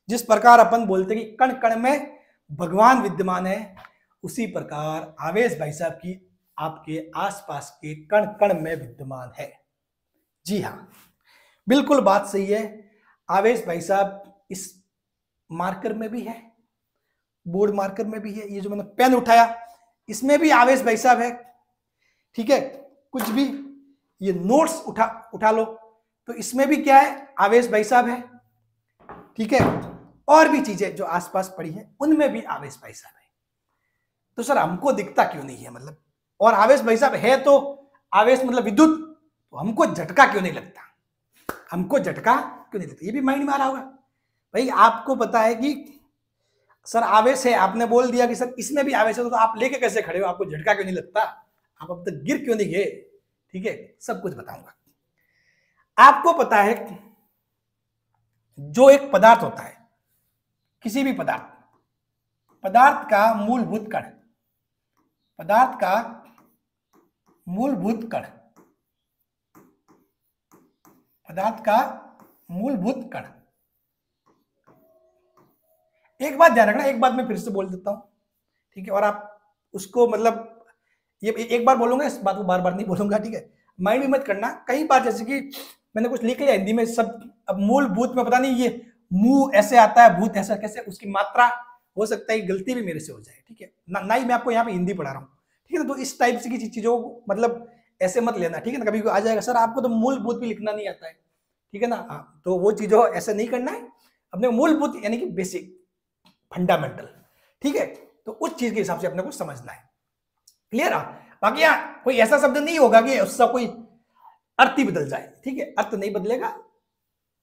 Speaker 1: जिस प्रकार अपन बोलते हैं कि कण कण में भगवान विद्यमान है, उसी प्रकार आवेश भाई साहब की आपके आसपास के कण कण में विद्यमान है। जी हाँ, बिल्कुल बात सही है। आवेश भाई साहब इस मार्कर में भी है, बोर्ड मार्कर में भी है, ये जो मैंने पेन उठाया इसमें भी आवेश भाई साहब है, ठीक है। कुछ भी ये नोट्स उठा लो तो इसमें भी क्या है, आवेश भाई साहब है, ठीक है। और भी चीजें जो आसपास पड़ी है उनमें भी आवेश भाई साहब है। तो सर हमको दिखता क्यों नहीं है, मतलब, और आवेश भाई साहब है तो आवेश मतलब विद्युत, तो हमको झटका क्यों नहीं लगता, हमको झटका क्यों नहीं लगता, ये भी माइंड में आ रहा होगा। भाई आपको पता है कि सर आवेश है, आपने बोल दिया कि सर इसमें भी आवेश है, तो आप लेके कैसे खड़े हो, आपको झटका क्यों नहीं लगता, आप अब तक गिर क्यों नहीं गए, ठीक है, सब कुछ बताऊंगा। आपको पता है जो एक पदार्थ होता है, किसी भी पदार्थ का मूलभूत कण, पदार्थ का मूलभूत कण, पदार्थ का मूलभूत कण। एक बात ध्यान रखना, एक बात मैं फिर से बोल देता हूं, ठीक है, और आप उसको मतलब ये एक बार बोलूंगा, इस बात को बार बार नहीं बोलूंगा, ठीक है। माइंड भी मत करना, कई बार जैसे कि मैंने कुछ लिख लिया हिंदी में सब, अब मूलभूत में पता नहीं ये मुंह ऐसे आता है, भूत ऐसा कैसे, उसकी मात्रा हो सकता है गलती भी मेरे से हो जाए, ठीक है ना ही मैं आपको यहाँ पे हिंदी पढ़ा रहा हूँ, ठीक है। तो इस टाइप से की चीजों को मतलब ऐसे मत लेना, ठीक है ना। कभी आ जाएगा सर आपको तो मूलभूत भी लिखना नहीं आता है, ठीक है ना, हाँ, तो वो चीजों ऐसे नहीं करना है। अपने मूलभूत यानी कि बेसिक, फंडामेंटल, ठीक है, तो उस चीज के हिसाब से अपने को समझना है, क्लियर है। बाकी यहाँ कोई ऐसा शब्द नहीं होगा कि उसका कोई अर्थ ही बदल जाए, ठीक है, अर्थ नहीं बदलेगा,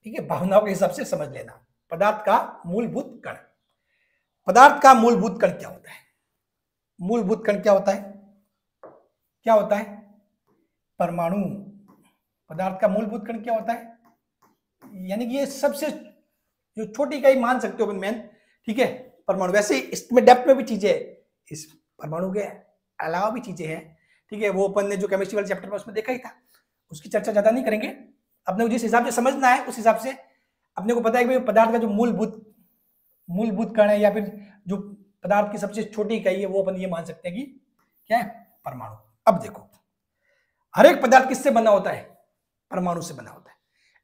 Speaker 1: ठीक है, भावनाओं के हिसाब से समझ लेना। पदार्थ का मूलभूत कण, पदार्थ का मूलभूत कण क्या होता है, मूलभूत कण क्या होता है, क्या होता है, परमाणु। पदार्थ का मूलभूत कण क्या होता है, यानी कि ये सबसे जो छोटी इकाई मान सकते हो अपन मेन, ठीक है, परमाणु। वैसे इसमें डेप्थ में भी चीजें है, इस परमाणु के अलावा भी चीजें हैं, ठीक है। वो अपन ने जो केमिस्ट्री वाले चैप्टर में उसमें देखा ही था, उसकी चर्चा ज्यादा नहीं करेंगे। अपने को जिस हिसाब से समझना है उस हिसाब से अपने को पता है कि पदार्थ का जो मूलभूत कण है या फिर जो पदार्थ की सबसे छोटी इकाई है वो अपन ये मान सकते हैं कि क्या है, परमाणु। अब देखो, हर एक पदार्थ किससे बना होता है, परमाणु से बना होता है।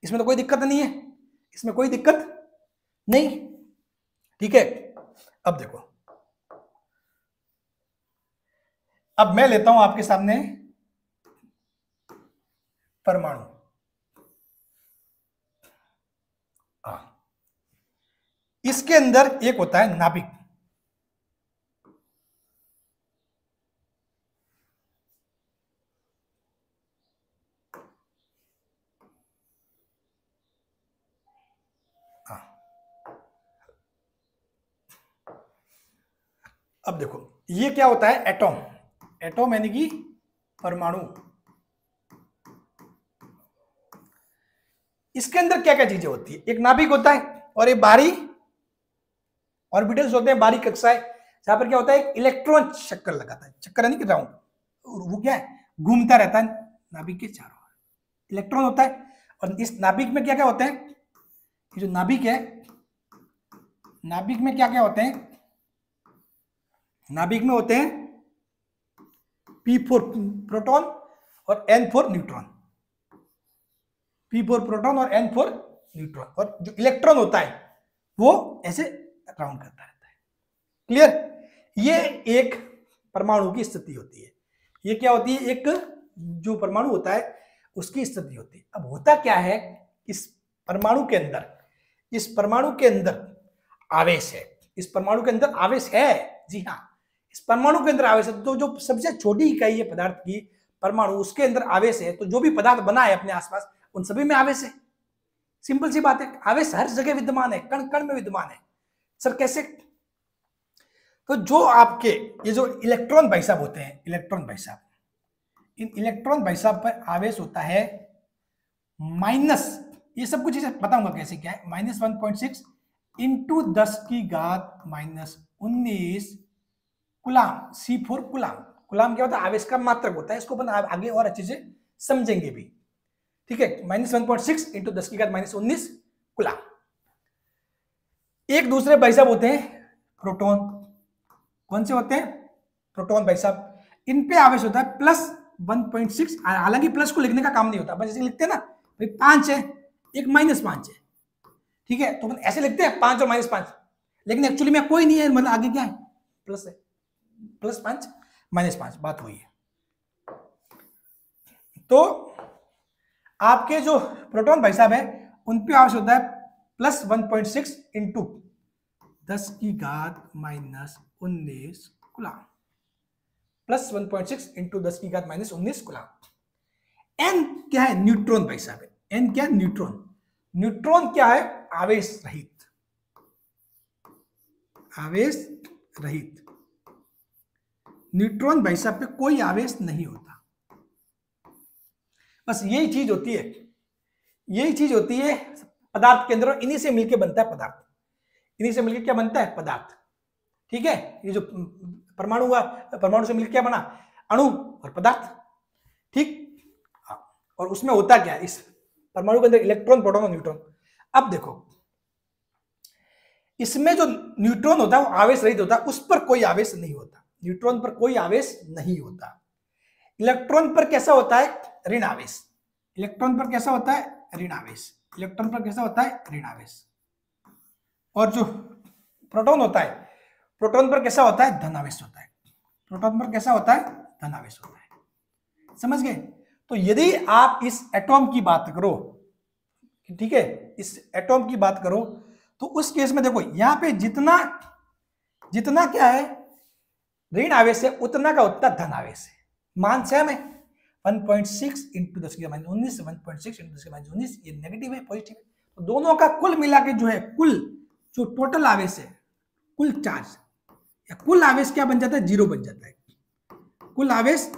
Speaker 1: इसमें तो कोई दिक्कत नहीं है, इसमें कोई दिक्कत नहीं, ठीक है। अब देखो, अब मैं लेता हूं आपके सामने परमाणु। इसके अंदर एक होता है नाभिक, अब देखो ये क्या होता है, एटॉम। एटॉम यानी कि परमाणु। इसके अंदर क्या क्या चीजें होती है, एक नाभिक होता है और एक बाहरी ऑर्बिटल्स होते हैं, बाहरी कक्षाएं, जहां पर क्या होता है, इलेक्ट्रॉन चक्कर लगाता है, चक्कर यानी कि राउंड, वो क्या है, घूमता रहता है नाभिक के चारों ओर, इलेक्ट्रॉन होता है। और इस नाभिक में क्या क्या होते हैं, ये जो नाभिक है, नाभिक में क्या क्या होते हैं, नाभिक में होते हैं P4 प्रोटॉन और N4 न्यूट्रॉन, P4 प्रोटॉन और N4 न्यूट्रॉन, और जो इलेक्ट्रॉन होता है वो ऐसे राउंड करता रहता है। क्लियर, ये एक परमाणु की स्थिति होती है। ये क्या होती है, एक जो परमाणु होता है उसकी स्थिति होती है। अब होता क्या है, इस परमाणु के अंदर, इस परमाणु के अंदर आवेश है, इस परमाणु के अंदर आवेश है, जी हाँ, इस परमाणु के अंदर आवेश है। तो जो सबसे छोटी इकाई है पदार्थ की, परमाणु, उसके अंदर आवेश है, तो जो भी पदार्थ बना है अपने आसपास उन सभी में आवेश है। सिंपल सी बात है, आवेश हर जगह विद्यमान है, कण कण में विद्यमान है। सर कैसे, तो जो आपके ये जो इलेक्ट्रॉन भाई साहब होते हैं, इलेक्ट्रॉन भाई साहब, इन इलेक्ट्रॉन भाई साहब पर आवेश होता है माइनस, ये सब कुछ बताऊंगा कैसे क्या है, -1.6 इंटू 10⁻⁻19 कुलाम, C4 कुलाम। कुलाम क्या होता है, आवेश का मात्रक होता है, इसको अपन आगे और अच्छे से समझेंगे भी, ठीक है। -1.6 इंटू 10⁻⁻19 कुलाम। एक दूसरे भाई साहब होते हैं प्रोटॉन। कौन से होते हैं, प्रोटॉन भाई साहब, इन पे आवेश होता है +1.6। हालांकि प्लस को लिखने का काम नहीं होता, बस ऐसे लिखते हैं ना भाई, 5 है, एक -5 है, ठीक है, तो ऐसे लिखते हैं 5 और -5, लेकिन एक्चुअली में कोई नहीं है, मतलब आगे क्या है, प्लस है, +5 -5, बात हुई है। तो आपके जो प्रोटॉन भाई साहब है उन पे आवेश होता है +1.6 into 10⁻⁻19 coulomb, +1.6 into 10⁻⁻19 coulomb. N क्या है, न्यूट्रॉन भाई साहब है, एन क्या है, न्यूट्रॉन। न्यूट्रॉन क्या है, आवेश रहित, आवेश रहित। न्यूट्रॉन भाई साहब पे कोई आवेश नहीं होता। बस यही चीज होती है, यही चीज होती है पदार्थ के अंदर, इन्हीं से मिलकर बनता है पदार्थ, इन्हीं से मिलकर क्या बनता है, पदार्थ, ठीक है। ये जो परमाणु हुआ, परमाणु से मिलकर क्या बना, अणु और पदार्थ, ठीक। और उसमें होता क्या है, इस परमाणु के अंदर इलेक्ट्रॉन, प्रोटॉन और न्यूट्रॉन। अब देखो, इसमें जो न्यूट्रॉन होता है वो आवेश रहित होता है, उस पर कोई आवेश नहीं होता, न्यूट्रॉन पर कोई आवेश नहीं होता। इलेक्ट्रॉन पर कैसा होता है, ऋण आवेश। इलेक्ट्रॉन पर कैसा होता है, ऋण आवेश। इलेक्ट्रॉन पर कैसा होता है, ऋण आवेश। और जो प्रोटॉन होता है, प्रोटॉन पर कैसा होता है, धन आवेश होता है। प्रोटॉन पर कैसा होता है, धन आवेश होता है। समझ गए। तो यदि आप इस एटॉम की बात करो, ठीक है, इस एटॉम की बात करो, तो उस केस में देखो यहां पे जितना जितना क्या है, ऋण आवेश है, उतना का उतना धन आवेश है। मान सेम है, 1.6 इंटू 10⁻⁻19, 1.6 इंटू 10⁻⁻19, ये नेगेटिव है, पॉजिटिव है। तो दोनों का कुल मिला के जो है, कुल जो टोटल आवेश है, कुल चार्ज या कुल आवेश क्या बन जाता है, 0 बन जाता है। कुल आवेश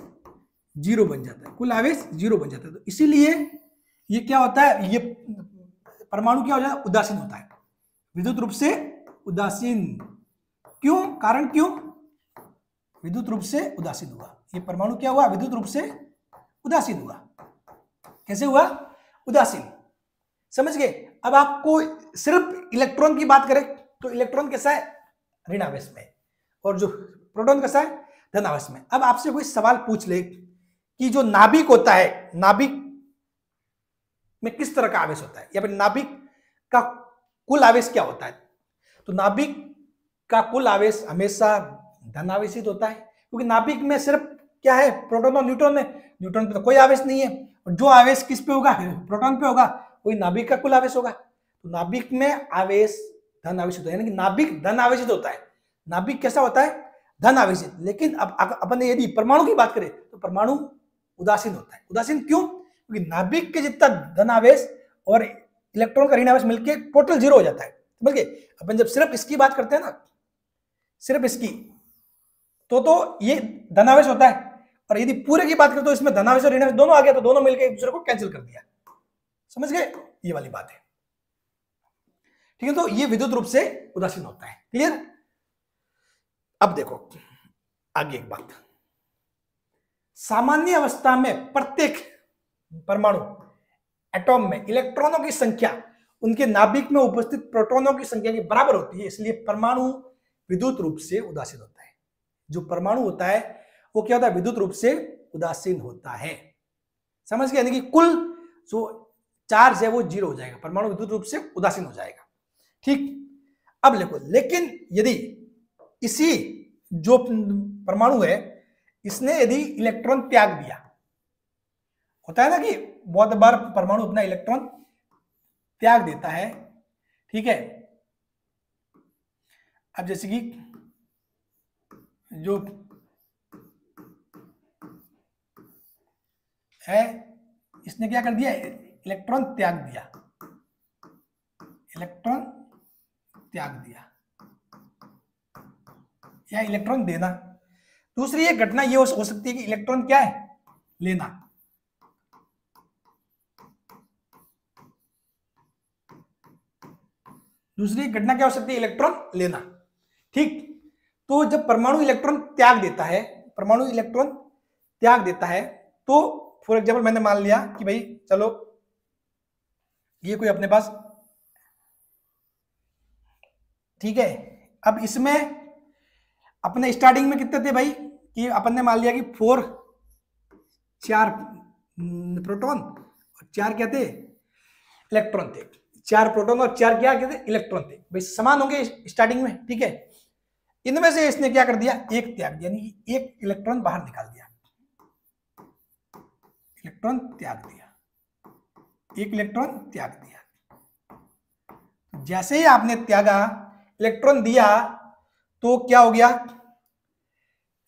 Speaker 1: 0 बन जाता है, कुल आवेश 0 बन जाता है। तो इसीलिए ये क्या होता है, ये परमाणु क्या हो जाता है, उदासीन होता है, विद्युत रूप से उदासीन। क्यों? कारण क्यों? विद्युत रूप से उदासीन हुआ। ये परमाणु क्या हुआ? विद्युत रूप से उदासीन हुआ। कैसे हुआ? उदासीन। समझ गए? अब आपको सिर्फ इलेक्ट्रॉन की बात करें तो इलेक्ट्रॉन कैसा है? ऋण आवेश में, और जो प्रोटॉन कैसा है? धन आवेश में। अब आपसे कोई सवाल पूछ ले कि जो नाभिक होता है, नाभिक में किस तरह का आवेश होता है, या फिर नाभिक का कुल आवेश क्या होता है, तो नाभिक का कुल आवेश हमेशा धन आवेशित होता है, क्योंकि नाभिक में सिर्फ क्या है? प्रोटॉन और न्यूट्रॉन है। न्यूट्रॉन पे तो कोई आवेश नहीं है, और जो आवेश किस पे होगा? प्रोटॉन पे होगा, वही नाभिक का कुल आवेश होगा। तो नाभिक में आवेश धन आवेशित होता है, यानी कि नाभिक धन आवेशित होता है। नाभिक कैसा होता है? धन आवेशित। लेकिन अब अपन ने यदि परमाणु की बात करें तो परमाणु उदासीन होता है। उदासीन क्यों? क्योंकि नाभिक के जितना धन आवेश और इलेक्ट्रॉन का ऋण आवेश मिलकर टोटल 0 हो जाता है। समझ गए? अपन जब सिर्फ इसकी बात करते हैं ना, सिर्फ इसकी, तो ये धन आवेश होता है, और यदि पूरे की बात करें तो इसमें धन आवेश और ऋण आवेश दोनों आ गया, तो दोनों मिलकर एक दूसरे को कैंसिल कर दिया। समझ गए? ये वाली बात है। ठीक है, तो ये विद्युत रूप से उदासीन होता है। क्लियर? अब देखो आगे एक बात, सामान्य अवस्था में प्रत्येक परमाणु एटॉम में इलेक्ट्रॉनों की संख्या उनके नाभिक में उपस्थित प्रोटॉनों की संख्या के बराबर होती है, इसलिए परमाणु विद्युत रूप से उदासीन होता है। जो परमाणु होता है वो क्या होता है? विद्युत रूप से उदासीन होता है। समझ गए? यानी कि कुल जो चार्ज है वो 0 हो जाएगा, परमाणु विद्युत रूप से उदासीन हो जाएगा। ठीक, अब देखो, लेकिन यदि इसी जो परमाणु है इसने यदि इलेक्ट्रॉन त्याग दिया, होता है ना कि बहुत बार परमाणु अपना इलेक्ट्रॉन त्याग देता है, ठीक है। अब जैसे कि जो है इसने क्या कर दिया? इलेक्ट्रॉन त्याग दिया, इलेक्ट्रॉन त्याग दिया या इलेक्ट्रॉन देना। दूसरी एक घटना ये हो सकती है कि इलेक्ट्रॉन क्या है? लेना। दूसरी घटना क्या हो सकती है? इलेक्ट्रॉन लेना। ठीक, तो जब परमाणु इलेक्ट्रॉन त्याग देता है, परमाणु इलेक्ट्रॉन त्याग देता है, तो फॉर एग्जाम्पल मैंने मान लिया कि भाई चलो ये कोई अपने पास, ठीक है। अब इसमें अपने स्टार्टिंग में कितने थे भाई? कि अपन ने मान लिया कि 4 प्रोटॉन और 4 क्या थे? इलेक्ट्रॉन थे। 4 प्रोटॉन और 4 क्या थे? इलेक्ट्रॉन थे। भाई समान होंगे स्टार्टिंग में, ठीक है। इनमें से इसने क्या कर दिया? एक त्याग दिया, यानी एक इलेक्ट्रॉन बाहर निकाल दिया, इलेक्ट्रॉन त्याग दिया, एक इलेक्ट्रॉन त्याग दिया। जैसे ही आपने त्यागा, इलेक्ट्रॉन दिया, तो क्या हो गया?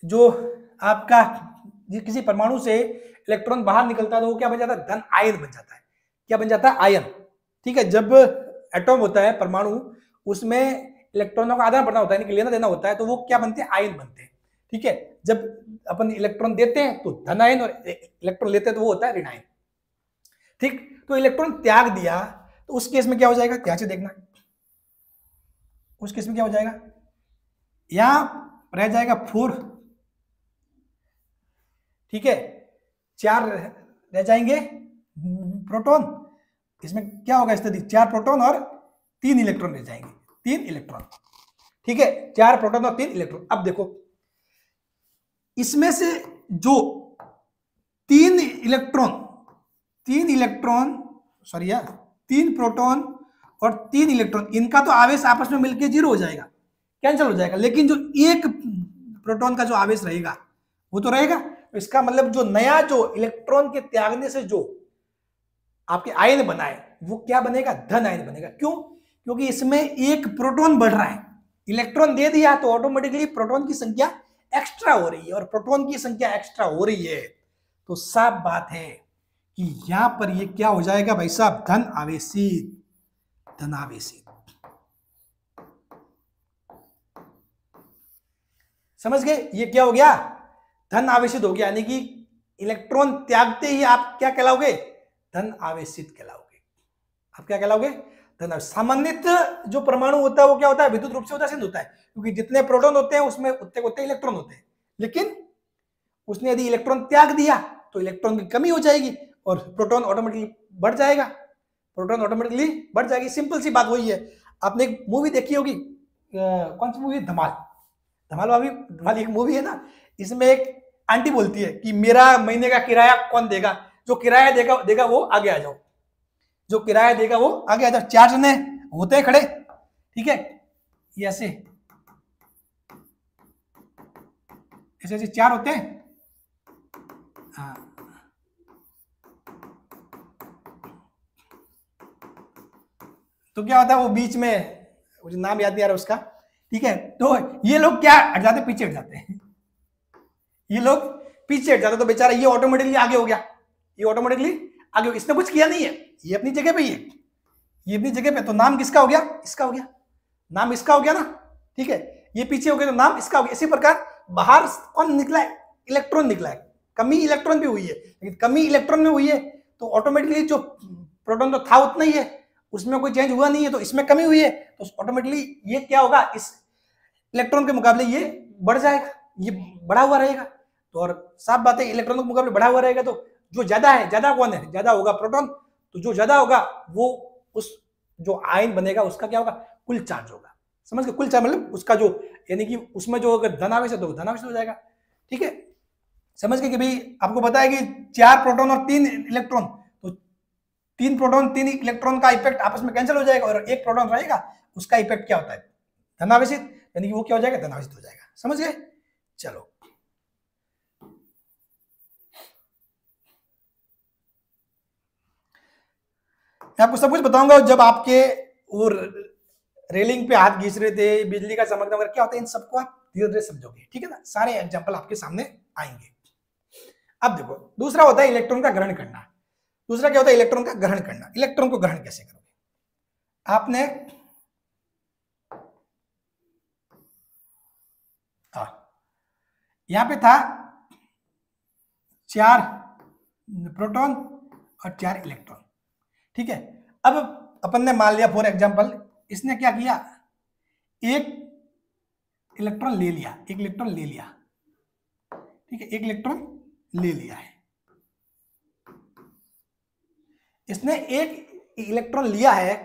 Speaker 1: जो आपका किसी परमाणु से इलेक्ट्रॉन बाहर निकलता है तो वो क्या बन जाता है? धन आयन बन जाता है। क्या बन जाता है? आयन। ठीक है, जब एटॉम होता है परमाणु, उसमें इलेक्ट्रॉनों का आदान प्रदान होता है, लेना देना होता है, तो वो क्या बनते हैं? आयन बनते हैं। ठीक है, जब अपन इलेक्ट्रॉन देते हैं तो धन आयन, और इलेक्ट्रॉन लेते हैं तो वो होता है ऋण आयन। ठीक, तो इलेक्ट्रॉन त्याग दिया तो उस केस में क्या हो जाएगा? ध्यान से देखना, उस केस में क्या हो जाएगा? यहां रह जाएगा 4, ठीक है, 4 रह जाएंगे प्रोटॉन। इसमें क्या होगा स्थिति? 4 प्रोटॉन और 3 इलेक्ट्रॉन रह जाएंगे, 3 इलेक्ट्रॉन। ठीक है, 4 प्रोटॉन और 3 इलेक्ट्रॉन। अब देखो, इसमें से जो 3 प्रोटॉन और 3 इलेक्ट्रॉन, इनका तो आवेश आपस में मिलकर 0 हो जाएगा, कैंसिल हो जाएगा। लेकिन जो एक प्रोटॉन का जो आवेश रहेगा वो तो रहेगा। तो इसका मतलब जो नया, जो इलेक्ट्रॉन के त्यागने से जो आपके आयन बनाए, वो क्या बनेगा? धन आयन बनेगा। क्यों? क्योंकि इसमें एक प्रोटॉन बढ़ रहा है, इलेक्ट्रॉन दे दिया तो ऑटोमेटिकली प्रोटॉन की संख्या एक्स्ट्रा हो रही है, और प्रोटॉन की संख्या एक्स्ट्रा हो रही है, तो साफ बात है कि यहां पर ये क्या हो जाएगा भाई साहब? धन आवेशित, धन आवेशित। समझ गए? ये क्या हो गया? धन आवेशित हो गया, यानी कि इलेक्ट्रॉन त्यागते ही आप क्या कहलाओगे? धन आवेशित कहलाओगे। आप क्या कहलाओगे? धनावेशित। सामान्यतः जो परमाणु होता है वो क्या होता है, विद्युत रूप से उदासीन होता है, क्योंकि जितने प्रोटॉन होते हैं उसमें उतने उतने इलेक्ट्रॉन होते हैं। लेकिन उसने यदि इलेक्ट्रॉन त्याग दिया तो इलेक्ट्रॉन की कमी हो जाएगी और प्रोटॉन ऑटोमेटिकली बढ़ जाएगा, प्रोटॉन ऑटोमेटिकली बढ़ जाएगी। सिंपल सी बात वही है। आपने एक मूवी देखी होगी, कौन सी मूवी, धमाल। धमाल एक मूवी है ना, इसमें एक आंटी बोलती है कि मेरा महीने का किराया कौन देगा, जो किराया देगा वो आगे आ जाओ, जो किराया देगा वो आगे आ जाओ। 4 जने होते हैं खड़े, ठीक है, ये ऐसे ऐसे 4 होते हैं। हाँ, तो क्या होता है, वो बीच में, मुझे नाम याद नहीं आ रहा उसका, ठीक है, तो ये लोग क्या हट जाते, पीछे हट जाते हैं, ये लोग पीछे हट जाते, तो बेचारा ये ऑटोमेटिकली आगे हो गया, ये ऑटोमेटिकली आगे हो गया, इसने कुछ किया नहीं है, ये अपनी जगह पे ही है, ये अपनी जगह पे। तो नाम किसका हो गया, इसका हो गया, नाम इसका हो गया ना, ठीक है, ये पीछे हो गया तो नाम इसका हो गया। इसी प्रकार बाहर कौन निकला है, इलेक्ट्रॉन निकला है, कमी इलेक्ट्रॉन भी हुई है, लेकिन कमी इलेक्ट्रॉन में हुई है तो ऑटोमेटिकली जो प्रोटॉन तो था उतना ही है, उसमें कोई चेंज हुआ नहीं है, तो इसमें कमी हुई है तो ऑटोमेटिकली ये क्या होगा, इस इलेक्ट्रॉन के मुकाबले ये बढ़ जाएगा, ये बढ़ा हुआ रहेगा। तो और साफ बात है, इलेक्ट्रॉन के मुकाबले बढ़ा हुआ रहेगा तो जो ज्यादा है, ज्यादा कौन है, ज्यादा होगा प्रोटॉन, तो जो ज्यादा होगा वो उस जो आयन बनेगा उसका क्या होगा, कुल चार्ज होगा। समझ गए, कुल चार्ज मतलब उसका जो, यानी कि उसमें जो अगर धनावेश है तो धनावेश हो जाएगा, ठीक है। समझ गए कि भाई आपको पता है कि 4 प्रोटॉन और 3 इलेक्ट्रॉन, तो 3 प्रोटॉन 3 इलेक्ट्रॉन का इफेक्ट आपस में कैंसिल हो जाएगा और एक प्रोटॉन रहेगा, उसका इफेक्ट क्या होता है, धनावेशित, यानी कि वो क्या हो जाएगा, धनावेशित हो जाएगा। समझ गए, चलो मैं आपको सब कुछ बताऊंगा। जब आपके वो रेलिंग पे हाथ घिस रहे थे, बिजली का चमकना वगैरह क्या होता है, इन सबको आप धीरे धीरे समझोगे, ठीक है ना, सारे एग्जांपल आपके सामने आएंगे। अब देखो, दूसरा होता है इलेक्ट्रॉन का ग्रहण करना। दूसरा क्या होता है, इलेक्ट्रॉन का ग्रहण करना। इलेक्ट्रॉन को ग्रहण कैसे करोगे, आपने यहां पे था 4 प्रोटॉन और 4 इलेक्ट्रॉन, ठीक है। अब अपन ने मान लिया फॉर एग्जांपल, इसने क्या किया, एक इलेक्ट्रॉन ले लिया, एक इलेक्ट्रॉन ले लिया, ठीक है, एक इलेक्ट्रॉन ले लिया है, इसने एक इलेक्ट्रॉन लिया है,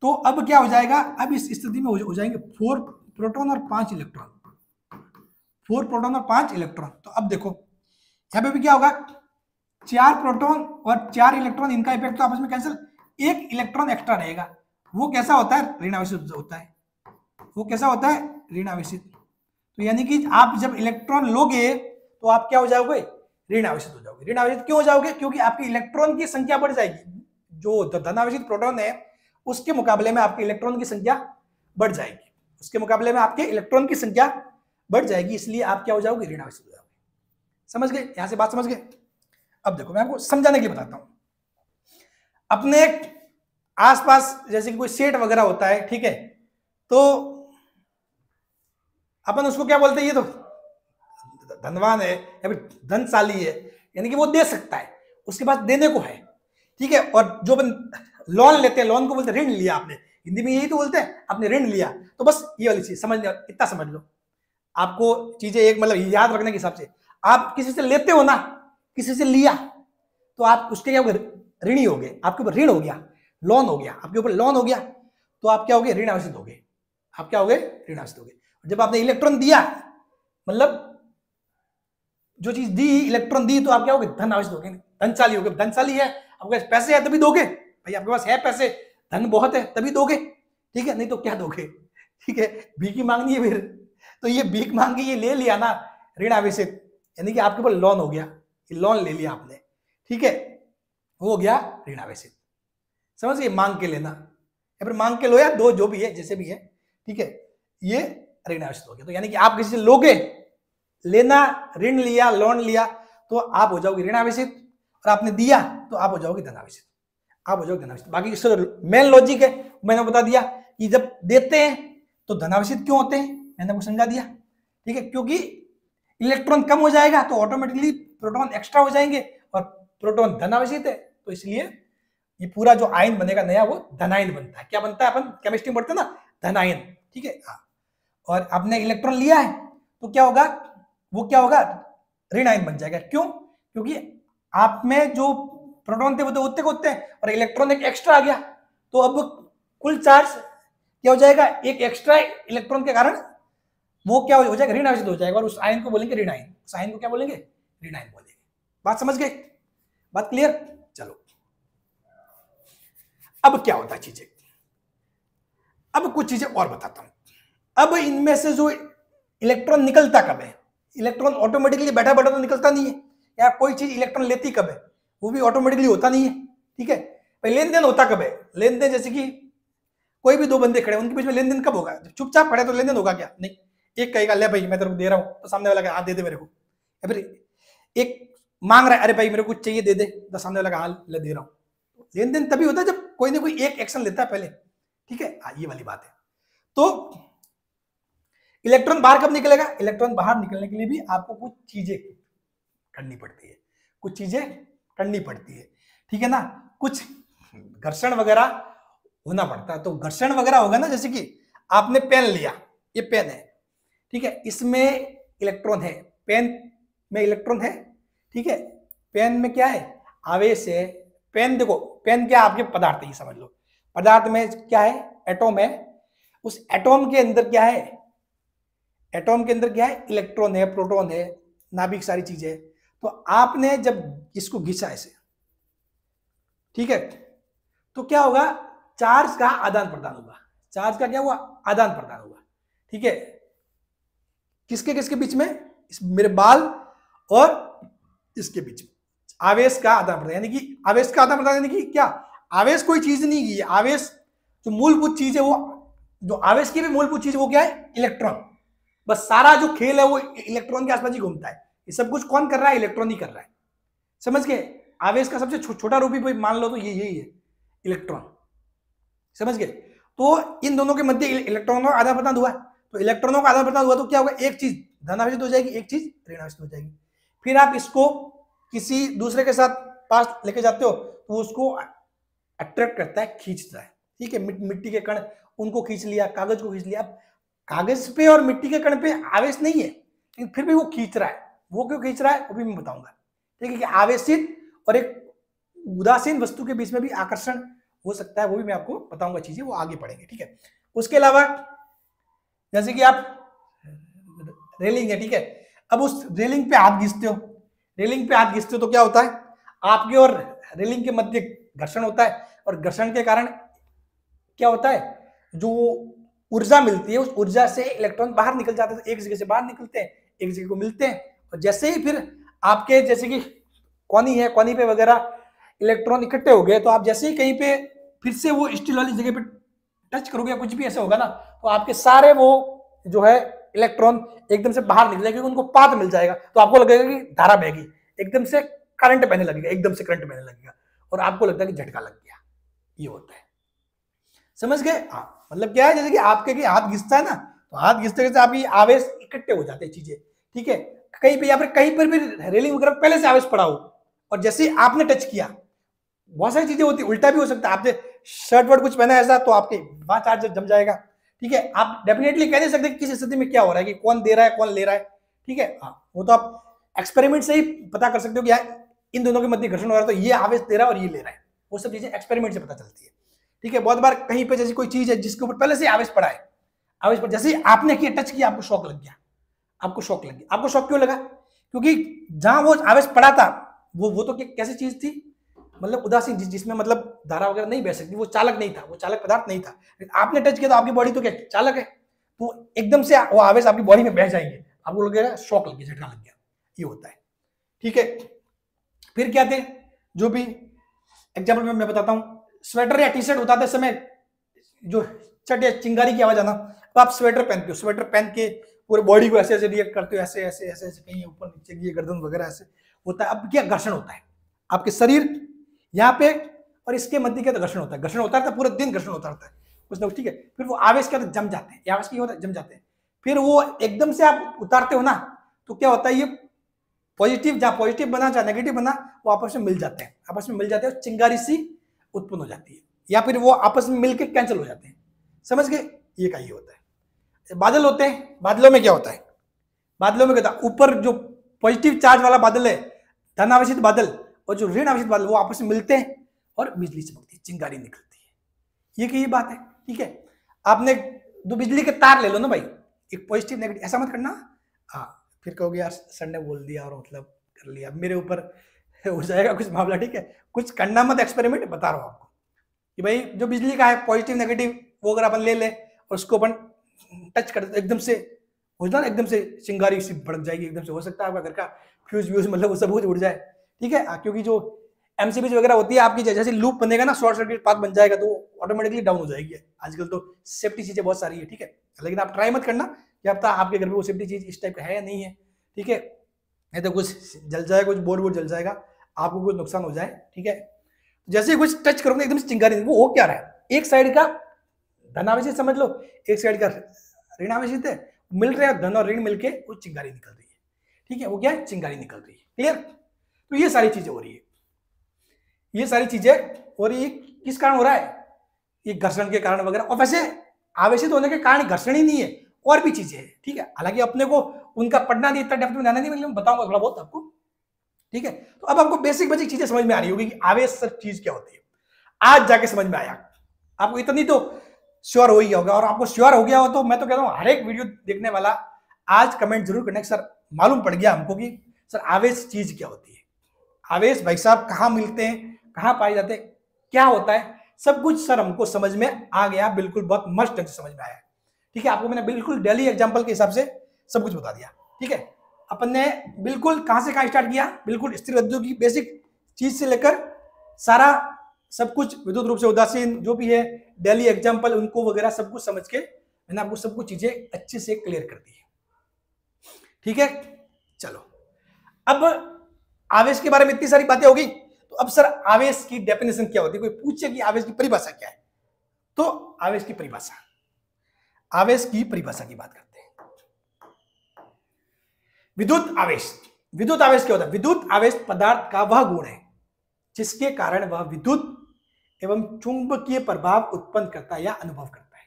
Speaker 1: तो अब क्या हो जाएगा, अब इस स्थिति में हो जाएंगे 4 प्रोटॉन और 5 इलेक्ट्रॉन, 4 प्रोटॉन और 5 इलेक्ट्रॉन। तो अब देखो यहां पे भी क्या होगा, 4 प्रोटॉन और 4 इलेक्ट्रॉन, इनका इफेक्ट तो आपस में कैंसिल, एक इलेक्ट्रॉन एक्स्ट्रा रहेगा, वो कैसा होता है, ऋण आवेशित होता है, वो कैसा होता है, ऋण आवेशित। तो यानी कि आप जब इलेक्ट्रॉन लोगे तो आप क्या हो जाओगे, ऋण आवेशित हो जाओगे। ऋण आवेशित क्यों हो जाओगे, क्योंकि आपकी इलेक्ट्रॉन की संख्या बढ़ जाएगी, जो धनावेशित प्रोटॉन है उसके मुकाबले में आपके इलेक्ट्रॉन की संख्या बढ़ जाएगी, उसके मुकाबले में आपके इलेक्ट्रॉन की संख्या बढ़ जाएगी, इसलिए आप क्या हो जाओगे, ऋण आवेशित हो जाओगे। समझ गए, यहां से बात समझ गए। अब देखो मैं आपको समझाने के लिए बताता हूं, अपने आसपास जैसे कि कोई सेठ वगैरह होता है, ठीक है, तो अपन उसको क्या बोलते हैं, ये तो धनवान है या फिर धनशाली है, यानी कि वो दे सकता है, उसके पास देने को है, ठीक है। और जो अपन लोन लेते हैं, लोन को बोलते हैं ऋण लिया, आपने हिंदी में यही तो बोलते हैं, आपने ऋण लिया। तो बस ये वाली चीज समझ, इतना समझ लो, आपको चीजें एक मतलब याद रखने के हिसाब से, आप किसी से लेते हो ना, किसी से लिया तो आप उसके क्या हो गए, ऋणी हो गए, आपके ऊपर ऋण हो गया, लोन हो गया, आपके ऊपर लोन हो गया, तो आप क्या हो गए, ऋण आवेशित हो गए, आप क्या हो गए, ऋण आवेशित हो गए। जब आपने इलेक्ट्रॉन दिया, मतलब जो चीज दी, इलेक्ट्रॉन दी, तो आप क्या हो गए, धन आवेशित हो गए, धनशाली हो गए। धनशाली है, आपके पास पैसे है तभी दोगे, भाई आपके पास है पैसे, धन बहुत है तभी दोगे, ठीक है, नहीं तो क्या दोगे, ठीक है, भीख मांगनी है फिर, तो ये भीख मांग के ये ले लिया ना, ऋण आवेशित, यानी कि आपके ऊपर लोन हो गया, ये लोन ले लिया आपने, ठीक है, वो हो गया ऋण आवेशित। समझ गए, मांग के लेना या फिर मांग के लो या दो, जो भी है, जैसे भी है, ठीक है, ये ऋण आवेशित हो गया। तो यानी कि आप किसी से लोगे, लेना, ऋण लिया, लोन लिया, तो आप हो जाओगे ऋण आवेशित, और आपने दिया तो आप हो जाओगे धन आवेशित, आप हो जाओगे धन आवेशित। बाकी इसका मेन लॉजिक है, मैंने बता दिया कि जब देते हैं तो धन आवेशित क्यों होते हैं, मैंने आपको समझा दिया, ठीक है, क्योंकि इलेक्ट्रॉन कम हो जाएगा तो ऑटोमेटिकली प्रोटॉन एक्स्ट्रा हो जाएंगे, और प्रोटॉन धन आवेशित है तो इसलिए ये पूरा जो आयन बनेगा नया वो धनायन बनता है। क्या बनता है, अपन केमिस्ट्री में पढ़ते हैं ना, धनायन, ठीक है। हाँ, और आपने इलेक्ट्रॉन लिया है तो क्या होगा, वो क्या होगा, ऋण आयन बन जाएगा। क्यों, क्योंकि आप में जो प्रोटॉन थे वो तो उतने को उतने और इलेक्ट्रॉन एक एक्स्ट्रा आ गया, तो अब कुल चार्ज क्या हो जाएगा, एक एक्स्ट्रा इलेक्ट्रॉन के कारण वो क्या हो जाएगा, ऋण आवेशित हो जाएगा, और उस आयन को बोलेंगे ऋण आयन। उस आयन को क्या बोलेंगे, ऋण आयन बोलेंगे। बात समझ गए, बात क्लियर। चलो अब क्या होता है चीजें, अब कुछ चीजें और बताता हूं। अब इनमें से जो इलेक्ट्रॉन निकलता कब है, इलेक्ट्रॉन ऑटोमेटिकली बैठा बैठा तो निकलता नहीं है, या कोई चीज इलेक्ट्रॉन लेती कब है, वो भी ऑटोमेटिकली होता नहीं है, ठीक है। लेन देन होता कब है, लेन देन जैसे कि कोई भी दो बंदे खड़े उनके बीच में लेन देन कब होगा, जब चुपचाप खड़े तो लेन देन होगा क्या, नहीं। एक कहेगा ले भाई मैं तेरे को दे रहा हूं, तो सामने वाला हाँ दे दे मेरे को, या फिर एक मांग रहा है अरे भाई मेरे को कुछ चाहिए दे दे, तो सामने वाला हाँ ले दे रहा हूं। लेन देन तभी होता है जब कोई ना कोई एक एक्शन लेता है पहले, ठीक है। ये वाली बात है। तो इलेक्ट्रॉन बाहर कब निकलेगा, इलेक्ट्रॉन बाहर निकलने के लिए भी आपको कुछ चीजें करनी पड़ती है, कुछ चीजें करनी पड़ती है, ठीक है ना। कुछ घर्षण वगैरह होना पड़ता है। तो घर्षण वगैरह होगा ना, जैसे कि आपने पेन लिया, ये पेन है, ठीक है, इसमें इलेक्ट्रॉन है, पेन में इलेक्ट्रॉन है, ठीक है। पेन में क्या है, आवेश है। पेन देखो, पेन क्या आपके पदार्थ है, समझ लो। पदार्थ में क्या है, एटॉम है। उस एटॉम के अंदर क्या है, एटॉम के अंदर क्या है, इलेक्ट्रॉन है, प्रोटॉन है, नाभिक, सारी चीजें। तो आपने जब इसको घिसा ऐसे, ठीक है, तो क्या होगा, चार्ज का आदान प्रदान होगा। चार्ज का क्या हुआ, आदान प्रदान होगा, ठीक है। किसके किसके बीच में, इस मेरे बाल और इसके बीच में आवेश का आदान प्रदान, यानी कि आवेश का आदान प्रदान यानी कि क्या, आवेश कोई चीज नहीं है, आवेश जो मूलभूत चीज है, वो जो आवेश की भी मूलभूत चीज वो क्या है, इलेक्ट्रॉन। बस सारा जो खेल है वो इलेक्ट्रॉन के आसपास ही घूमता है। ये सब कुछ कौन कर रहा है, इलेक्ट्रॉन ही कर रहा है, समझ गए। आवेश का सबसे छोटा रूप भी मान लो तो ये यही है, इलेक्ट्रॉन, समझ गए। तो इन दोनों के मध्य इलेक्ट्रॉनों का आदान प्रदान हुआ, तो इलेक्ट्रॉनों का आदान प्रदान हुआ तो क्या होगा, एक चीज धनावेशित हो जाएगी, एक चीज ऋणावेशित हो जाएगी। फिर आप इसको किसी दूसरे के साथ पास लेके जाते हो तो उसको अट्रैक्ट करता है, खींचता है, ठीक है। मिट्टी के कण उनको खींच लिया, कागज को खींच लिया। अब कागज पे और मिट्टी के कण पे आवेश नहीं है, लेकिन फिर भी वो खींच रहा है। वो क्यों खींच रहा है वो भी मैं बताऊंगा, ठीक है। कि आवेशित और एक उदासीन वस्तु के बीच में भी आकर्षण हो सकता है, वो भी मैं आपको बताऊंगा, चीजें वो आगे पढ़ेंगे, ठीक है। उसके अलावा जैसे कि आप रेलिंग है, ठीक है। अब उस रेलिंग पे हाथ घिसते हो, रेलिंग पे हाथ घिसते हो तो क्या होता है, आपके और रेलिंग के मध्य घर्षण होता है, और घर्षण के कारण क्या होता है, जो ऊर्जा मिलती है उस ऊर्जा से इलेक्ट्रॉन बाहर निकल जाते हैं, एक जगह से बाहर निकलते हैं, एक जगह को मिलते हैं। और जैसे ही फिर आपके जैसे कि कोनी है, कोनी पे वगैरह इलेक्ट्रॉन इकट्ठे हो गए, तो आप जैसे ही कहीं पे फिर से वो स्टील वाली जगह पे टच करोगे या कुछ भी ऐसे होगा ना, तो आपके सारे वो जो है इलेक्ट्रॉन एकदम से बाहर निकलेंगे, क्योंकि उनको पाथ मिल जाएगा। तो आपको लगेगा कि धारा बहेगी, एकदम से करंट बहने लगेगा, एकदम से करंट बहने लगेगा, और आपको लगता है कि झटका लग गया। ये होता है, समझ गए। हाँ, मतलब क्या है, जैसे कि आपके कि हाथ घिसता है ना, तो हाथ घिसते घिसते आपकी आवेश इकट्ठे हो जाते हैं चीजें, ठीक है। कहीं पे या फिर कहीं पर भी रेलिंग वगैरह पहले से आवेश पड़ा हो, और जैसे ही आपने टच किया, बहुत सारी चीजें होती है, उल्टा भी हो सकता है। आपने शर्ट वर्ट कुछ पहना ऐसा, तो आपके वहां चार्ज जम जाएगा, ठीक है। आप डेफिनेटली कह नहीं सकते किस स्थिति में क्या हो रहा है, कि कौन दे रहा है कौन ले रहा है, ठीक है। हाँ, वो तो आप एक्सपेरिमेंट से ही पता कर सकते हो कि यार इन दोनों के मध्य घर्षण हो रहा है, तो ये आवेश दे रहा है और ये ले रहा है। वो सब चीजें एक्सपेरिमेंट से पता चलती है, ठीक है। बहुत बार कहीं पे जैसी कोई चीज है जिसके ऊपर पहले से आवेश पड़ा है, आवेश पर जैसे ही आपने किया, टच किया, आपको शॉक लग गया, आपको शॉक लग गया। आपको शॉक क्यों लगा, क्योंकि जहां वो आवेश पड़ा था वो तो कैसी चीज थी, मतलब उदासीन, जिसमें मतलब धारा वगैरह नहीं बह सकती, वो चालक नहीं था, वो चालक पदार्थ नहीं था। आपने टच किया तो आपकी बॉडी तो क्या चालक है, तो एकदम से वो आवेश आपकी बॉडी में बह जाएंगे, आपको लगेगा शॉक लग गया, झटका लग गया। ये होता है, ठीक है। फिर क्या थे, जो भी एग्जाम्पल में मैं बताता हूँ, स्वेटर या टी शर्ट उतारते समय जो चट या चिंगारी की आवाज आना, तो आप स्वेटर पहनते हो, स्वेटर पहन के पूरे बॉडी को ऐसे ऐसे रिएक्ट करते हो, ऐसे ऐसे ऐसे ऐसे, कहीं ऊपर नीचे ये गर्दन वगैरह ऐसे होता है। अब क्या घर्षण होता है आपके शरीर यहाँ पे और इसके मध्य क्या घर्षण होता है, घर्षण होता है, पूरे दिन घर्षण होता रहता है कुछ ना कुछ, ठीक है। फिर वो आवेश क्या जम जाते हैं, आवेश क्या होता है, जम जाते हैं। फिर वो एकदम से आप उतारते हो ना, तो क्या होता है, ये पॉजिटिव, जहां पॉजिटिव बना जहां नेगेटिव बना, वो आपस में मिल जाते हैं, आपस में मिल जाते हैं, चिंगारी सी उत्पन्न हो जाती है, या फिर वो आपस में मिलकर कैंसिल हो जाते हैं। समझ गए? ये का ये होता है। बादल होते हैं, बादलों में क्या होता है? बादलों में क्या होता है? ऊपर जो पॉजिटिव चार्ज वाला बादल है, धन आवेशित बादल, और जो ऋण आवेशित बादल, वो आपस में मिलते हैं और बिजली चमकती है, चिंगारी निकलती है। ये की ये बात है। ठीक है, आपने दो बिजली के तार ले लो ना भाई, एक पॉजिटिव नेगेटिव, ऐसा मत करना। हाँ, फिर कहोगे यार सर ने बोल दिया और मतलब कर लिया, मेरे ऊपर हो जाएगा कुछ मामला। ठीक है, कुछ करना मत, एक्सपेरिमेंट बता रहा हूँ आपको कि भाई जो बिजली का है पॉजिटिव नेगेटिव, वो अगर अपन ले ले और उसको अपन टच कर दे, एकदम से हो जाए, एकदम से चिंगारी सी भड़क जाएगी, एकदम से हो सकता है आपका घर का फ्यूज व्यूज मतलब वो सब कुछ उड़ जाए। ठीक है, क्योंकि जो एमसीबी वगैरह होती है आपकी, जैसे लूप बनेगा ना, शॉर्ट सर्किट पाथ बन जाएगा तो ऑटोमेटिकली डाउन हो जाएगी। आजकल तो सेफ्टी चीजें बहुत सारी है। ठीक है, लेकिन आप ट्राई मत करना कि अब आपके घर में वो सेफ्टी चीज इस टाइप का है या नहीं है। ठीक है, नहीं तो कुछ जल जाएगा, कुछ बोर्ड वोर्ड जल जाएगा, आपको कुछ नुकसान हो जाए। ठीक है, जैसे ही कुछ टच करोगे एकदम से चिंगारी, वो हो क्या रहा है? एक साइड का धनावेशित समझ लो, एक साइड का ऋण आवेशित है, मिल रहे हैं धन और ऋण मिलके वो चिंगारी निकल रही है। ठीक है, वो क्या है? चिंगारी निकल रही है। क्लियर? तो ये सारी चीजें हो रही है, ये सारी चीजें हो रही है। किस कारण हो रहा है? ये घर्षण के कारण वगैरह। और वैसे आवेशित होने के कारण घर्षण ही नहीं है, और भी चीजें हैं। ठीक है, हालांकि अपने को उनका पढ़ना नहीं, इतना डेप्थ में जाना नहीं, मैं बताऊंगा थोड़ा बहुत आपको। ठीक है, तो अब आपको बेसिक बेसिक चीजें समझ में आ रही होगी कि आवेश सब चीज क्या होती है। आज जाके समझ में आया आपको, इतनी तो श्योर हो ही होगा। और आपको श्योर हो गया हो तो मैं तो कहता हूं हर एक वीडियो देखने वाला आज कमेंट जरूर करना, सर मालूम पड़ गया हमको कि सर आवेश चीज क्या होती है। आवेश भाई साहब कहां मिलते हैं, कहां पाए जाते हैं, क्या होता है, सब कुछ सर हमको समझ में आ गया। बिल्कुल बहुत मस्त ढंग से समझ में आया। ठीक है, आपको मैंने बिल्कुल डेली एग्जांपल के हिसाब से सब कुछ बता दिया। ठीक है, अपन ने बिल्कुल कहां से कहां स्टार्ट किया, बिल्कुल स्थिर वस्तु की बेसिक चीज से लेकर सारा सब कुछ, विद्युत रूप से उदासीन जो भी है, डेली एग्जांपल, उनको वगैरह सब कुछ समझ के मैंने आपको सब कुछ चीजें अच्छे से क्लियर कर दी है। ठीक है, चलो अब आवेश के बारे में इतनी सारी बातें होगी, तो अब सर आवेश की डेफिनेशन क्या होती है? कोई पूछे कि आवेश की परिभाषा क्या है, तो आवेश की परिभाषा, आवेश की परिभाषा की बात करते हैं। विद्युत आवेश, विद्युत आवेश क्या होता है? विद्युत आवेश पदार्थ का वह गुण है जिसके कारण वह विद्युत एवं चुंबकीय प्रभाव उत्पन्न करता है या अनुभव करता है।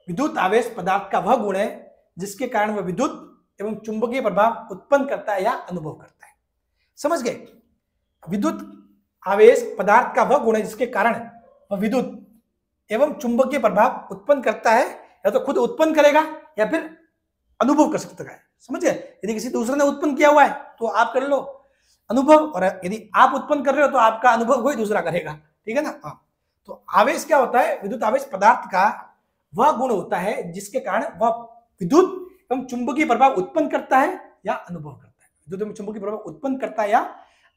Speaker 1: विद्युत आवेश पदार्थ का वह गुण है जिसके कारण वह विद्युत एवं चुंबकीय प्रभाव उत्पन्न करता है या अनुभव करता है। समझ गए? विद्युत आवेश पदार्थ का वह गुण है जिसके कारण वह विद्युत एवं चुंबकीय प्रभाव उत्पन्न करता है, या तो खुद उत्पन्न करेगा या फिर अनुभव कर सकता है। समझ गए? यदि किसी दूसरे ने उत्पन्न किया हुआ है तो आप कर लो अनुभव, और यदि आप उत्पन्न कर रहे हो तो आपका अनुभव कोई दूसरा करेगा। ठीक है ना? हाँ, तो आवेश क्या होता है? विद्युत आवेश पदार्थ का वह गुण होता है जिसके कारण वह विद्युत एवं चुंबकीय प्रभाव उत्पन्न करता है या अनुभव करता है। विद्युत एवं चुंबकीय प्रभाव उत्पन्न करता है या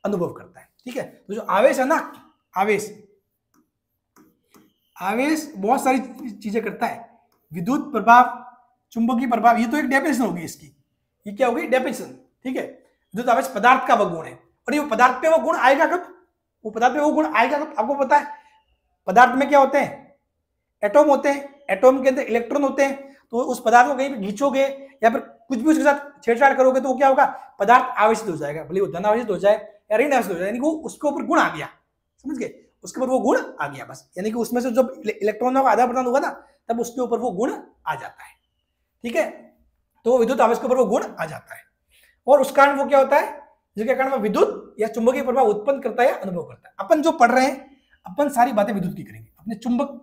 Speaker 1: अनुभव करता है। ठीक है, तो जो आवेश है ना, आवेश, आवेश बहुत सारी चीजें करता है। विद्युत प्रभाव, चुंबकीय प्रभाव, ये तो एक डेफिनेशन होगी इसकी। ये क्या होगी? डेफिनेशन। ठीक है, विद्युत आवेश पदार्थ का वह गुण है। और ये पदार्थ पे वो गुण आएगा कब? वो पदार्थ पे वो गुण आएगा कब? आपको पता है पदार्थ में क्या होते हैं? एटॉम होते हैं, एटॉम के अंदर इलेक्ट्रॉन होते हैं। तो उस पदार्थ को कहीं भी खींचोगे या फिर कुछ भी उसके साथ छेड़छाड़ करोगे तो वो क्या होगा? पदार्थ आवेशित हो जाएगा, भले वो धन आवेशित हो जाए या ऋण आवेशित हो जाए, यानी कि उसके ऊपर गुण आ गया। समझ गए? उसके ऊपर वो गुण आ गया बस, यानी कि उसमें से जब इलेक्ट्रॉनों का आदान प्रदान होगा ना, तब उसके ऊपर वो गुण आ जाता है। ठीक है, तो विद्युत आवेश के ऊपर वो गुण आ जाता है, और उस कारण वो क्या होता है? जिसके कारण वो विद्युत या चुंबकीय प्रभाव उत्पन्न करता है या अनुभव करता है। अपन जो पढ़ रहे हैं, अपन सारी बातें विद्युत की करेंगे। अपने चुंबक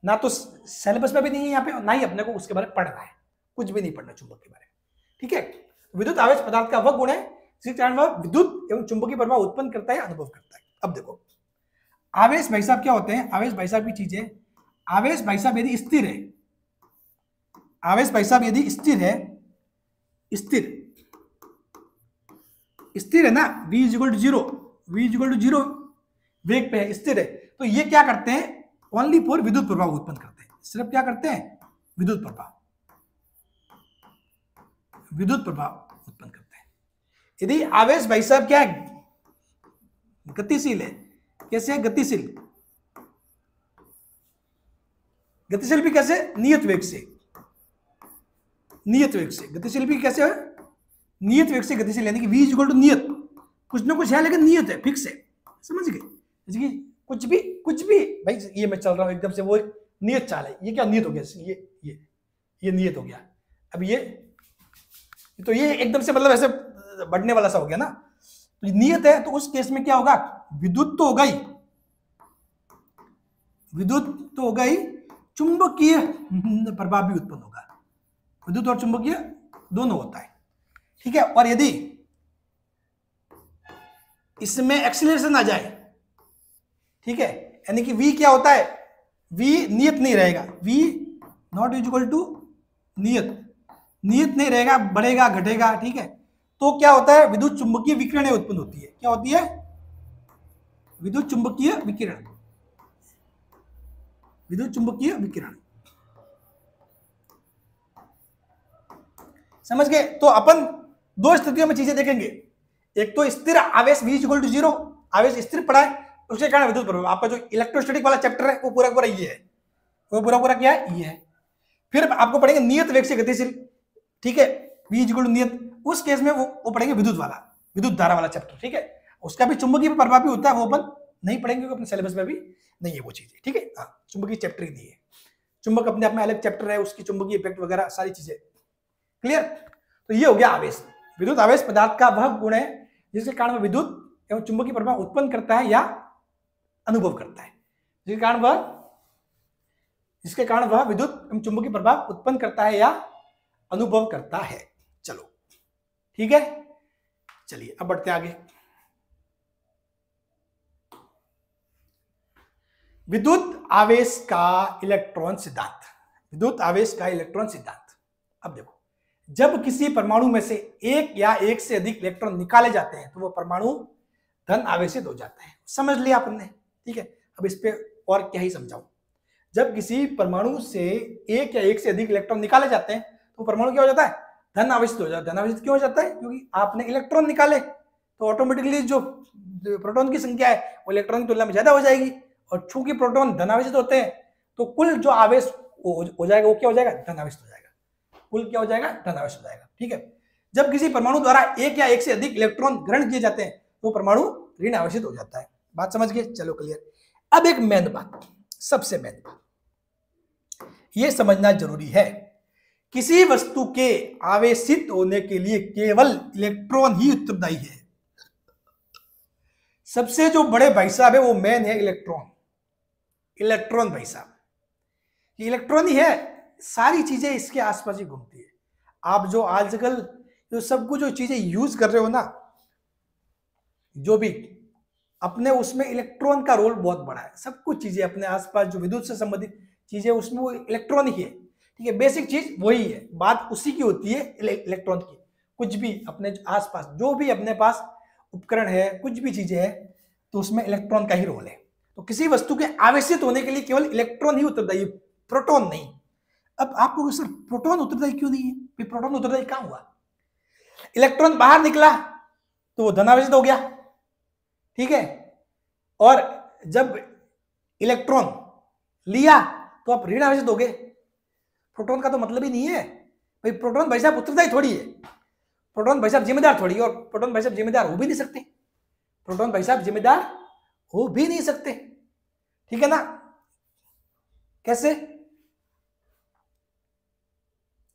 Speaker 1: ना तो सिलेबस में भी नहीं है यहाँ पे, ना ही अपने को उसके बारे में पढ़ना है, कुछ भी नहीं पढ़ना चुंबक के बारे में। ठीक है, विद्युत आवेश पदार्थ का वह गुण है जिसके कारण वह विद्युत एवं चुंबकीय प्रभाव उत्पन्न करता है, अनुभव करता है। अब देखो आवेश भाई साहब क्या होते हैं? आवेश भाई साहब की चीजें, आवेश भाई साहब यदि स्थिर है, आवेश भाई साहब यदि स्थिर है, स्थिर स्थिर है ना, v = 0, v = 0 वेग पे है, स्थिर है, तो ये क्या करते हैं? ओनली फॉर विद्युत प्रभाव उत्पन्न करते हैं। सिर्फ क्या करते हैं? विद्युत प्रभाव, विद्युत प्रभाव उत्पन्न करते हैं। यदि आवेश भाई साहब क्या है? गतिशील है। कैसे है? गतिशील, गतिशील भी कैसे? नियत वेग से, नियत वेग से। गतिशील भी कैसे है? नियत वेग से गतिशील, यानी कि v = नियत, कुछ ना कुछ है लेकिन नियत है, फिक्स है। समझ गए? जैसे कि कुछ भी भाई, ये मैं चल रहा हूं एकदम से, वो नियत चाल है। ये क्या नियत हो गया, ये नियत हो गया। अब ये तो ये एकदम से मतलब ऐसे बढ़ने वाला सा हो गया ना, तो नियत है। तो उस केस में क्या होगा, विद्युत तो होगा ही, विद्युत तो होगा ही, चुंबकीय प्रभाव भी उत्पन्न होगा। विद्युत और चुंबकीय दोनों होता है, ठीक है। और यदि इसमें एक्सीलरेशन आ जाए, ठीक है, यानी कि v क्या होता है, v नियत नहीं रहेगा, v नॉट इक्वल टू नियत नहीं रहेगा, बढ़ेगा घटेगा, ठीक है। तो क्या होता है, विद्युत चुंबकीय विकिरण उत्पन्न होती है। क्या होती है, विद्युत चुंबकीय विकिरण, विद्युत चुंबकीय विकिरण। समझ गए। तो अपन दो स्थितियों में चीजें देखेंगे, एक तो स्थिर आवेश v इक्वल टू 0, आवेश स्थिर पड़ा है, उसके कारण विद्युत प्रभाव। आपका जो इलेक्ट्रोस्टैटिक वाला चैप्टर है वो पूरा पूरा ये है, वो पूरा पूरा क्या है, ये है। फिर आपको पढ़ेंगे नियत वेग से गतिशील, ठीक है, v इक्वल टू नियत। उस केस में वो पढ़ेंगे विद्युत वाला, विद्युत धारा वाला चैप्टर, ठीक है। उसका भी चुंबकीय प्रभाव भी होता है, वो अपन नहीं पढ़ेंगे क्योंकि अपने सिलेबस में भी नहीं है वो चीजें, ठीक है। हाँ, चुंबकीय चैप्टर ही नहीं है, चुंबक अपने आप में अलग चैप्टर है, उसकी चुंबकीय इफेक्ट वगैरह सारी चीजें क्लियर। तो ये हो गया आवेश। विद्युत आवेश पदार्थ का वह गुण है जिसके कारण वह विद्युत एवं चुंबकीय प्रभाव उत्पन्न करता है या अनुभव करता है, जिसके कारण वह विद्युत एवं चुंबकीय प्रभाव उत्पन्न करता है या अनुभव करता है। चलो ठीक है, चलिए अब बढ़ते आगे। विद्युत आवेश का इलेक्ट्रॉन सिद्धांत, विद्युत आवेश का इलेक्ट्रॉन सिद्धांत। अब देखो, जब किसी परमाणु में से एक या एक से अधिक इलेक्ट्रॉन निकाले जाते हैं तो वो परमाणु धन आवेशित हो जाता है। समझ लिया आपने, ठीक है। अब इस पे और क्या ही समझाऊं। जब किसी परमाणु से एक या एक से अधिक इलेक्ट्रॉन निकाले जाते हैं तो परमाणु क्या हो जाता है, धन आवेशित हो जाता है। धन आवेशित क्यों हो जाता है, क्योंकि आपने इलेक्ट्रॉन निकाले तो ऑटोमेटिकली जो प्रोटॉन की संख्या है वो इलेक्ट्रॉन की तुलना में ज्यादा हो जाएगी, और चूंकि प्रोटॉन धन आवेशित होते हैं तो कुल जो आवेश हो जाएगा वो क्या हो जाएगा, धन आवेशित हो जाएगा। कुल क्या हो जाएगा, धन आवेशित हो जाएगा, ठीक है। जब किसी परमाणु द्वारा एक या एक से अधिक इलेक्ट्रॉन ग्रहण किए जाते हैं तो परमाणु ऋण आवेशित हो जाता है। बात समझ गए, चलो क्लियर। अब एक मेन बात, सबसे मेन बात यह समझना जरूरी है, किसी वस्तु के आवेशित होने के लिए केवल इलेक्ट्रॉन ही उत्तरदायी है। सबसे जो बड़े भाई साहब है वो मेन है इलेक्ट्रॉन। इलेक्ट्रॉन भाई साहब, ये इलेक्ट्रॉन ही है, सारी चीजें इसके आसपास ही घूमती है। आप जो आजकल जो सब कुछ जो चीजें यूज कर रहे हो ना, जो भी अपने उसमें इलेक्ट्रॉन का रोल बहुत बड़ा है। सब कुछ चीजें अपने आसपास जो विद्युत से संबंधित चीजें उसमें वो इलेक्ट्रॉन ही है, ठीक है। बेसिक चीज वही है, बात उसी की होती है, इलेक्ट्रॉन की। कुछ भी अपने आसपास जो भी अपने पास उपकरण है, कुछ भी चीजें है, तो उसमें इलेक्ट्रॉन का ही रोल है। तो किसी वस्तु के आवेशित होने के लिए केवल इलेक्ट्रॉन ही उत्तरदायी, प्रोटॉन नहीं। अब आप लोग सर प्रोटॉन उत्तरदायी क्यों नहीं है, फिर प्रोटॉन उत्तरदायी कहां हुआ, इलेक्ट्रॉन बाहर निकला तो वो धनावेशित हो गया, ठीक है। और जब इलेक्ट्रॉन लिया तो आप ऋण आवेशित हो गए। प्रोटॉन का तो मतलब ही नहीं है भाई, प्रोटॉन भाई साहब उत्तरदायी थोड़ी है, प्रोटॉन भाई साहब जिम्मेदार थोड़ी है, और प्रोटॉन भाई साहब जिम्मेदार हो भी नहीं सकते, प्रोटॉन भाई साहब जिम्मेदार हो भी नहीं सकते, ठीक है ना। कैसे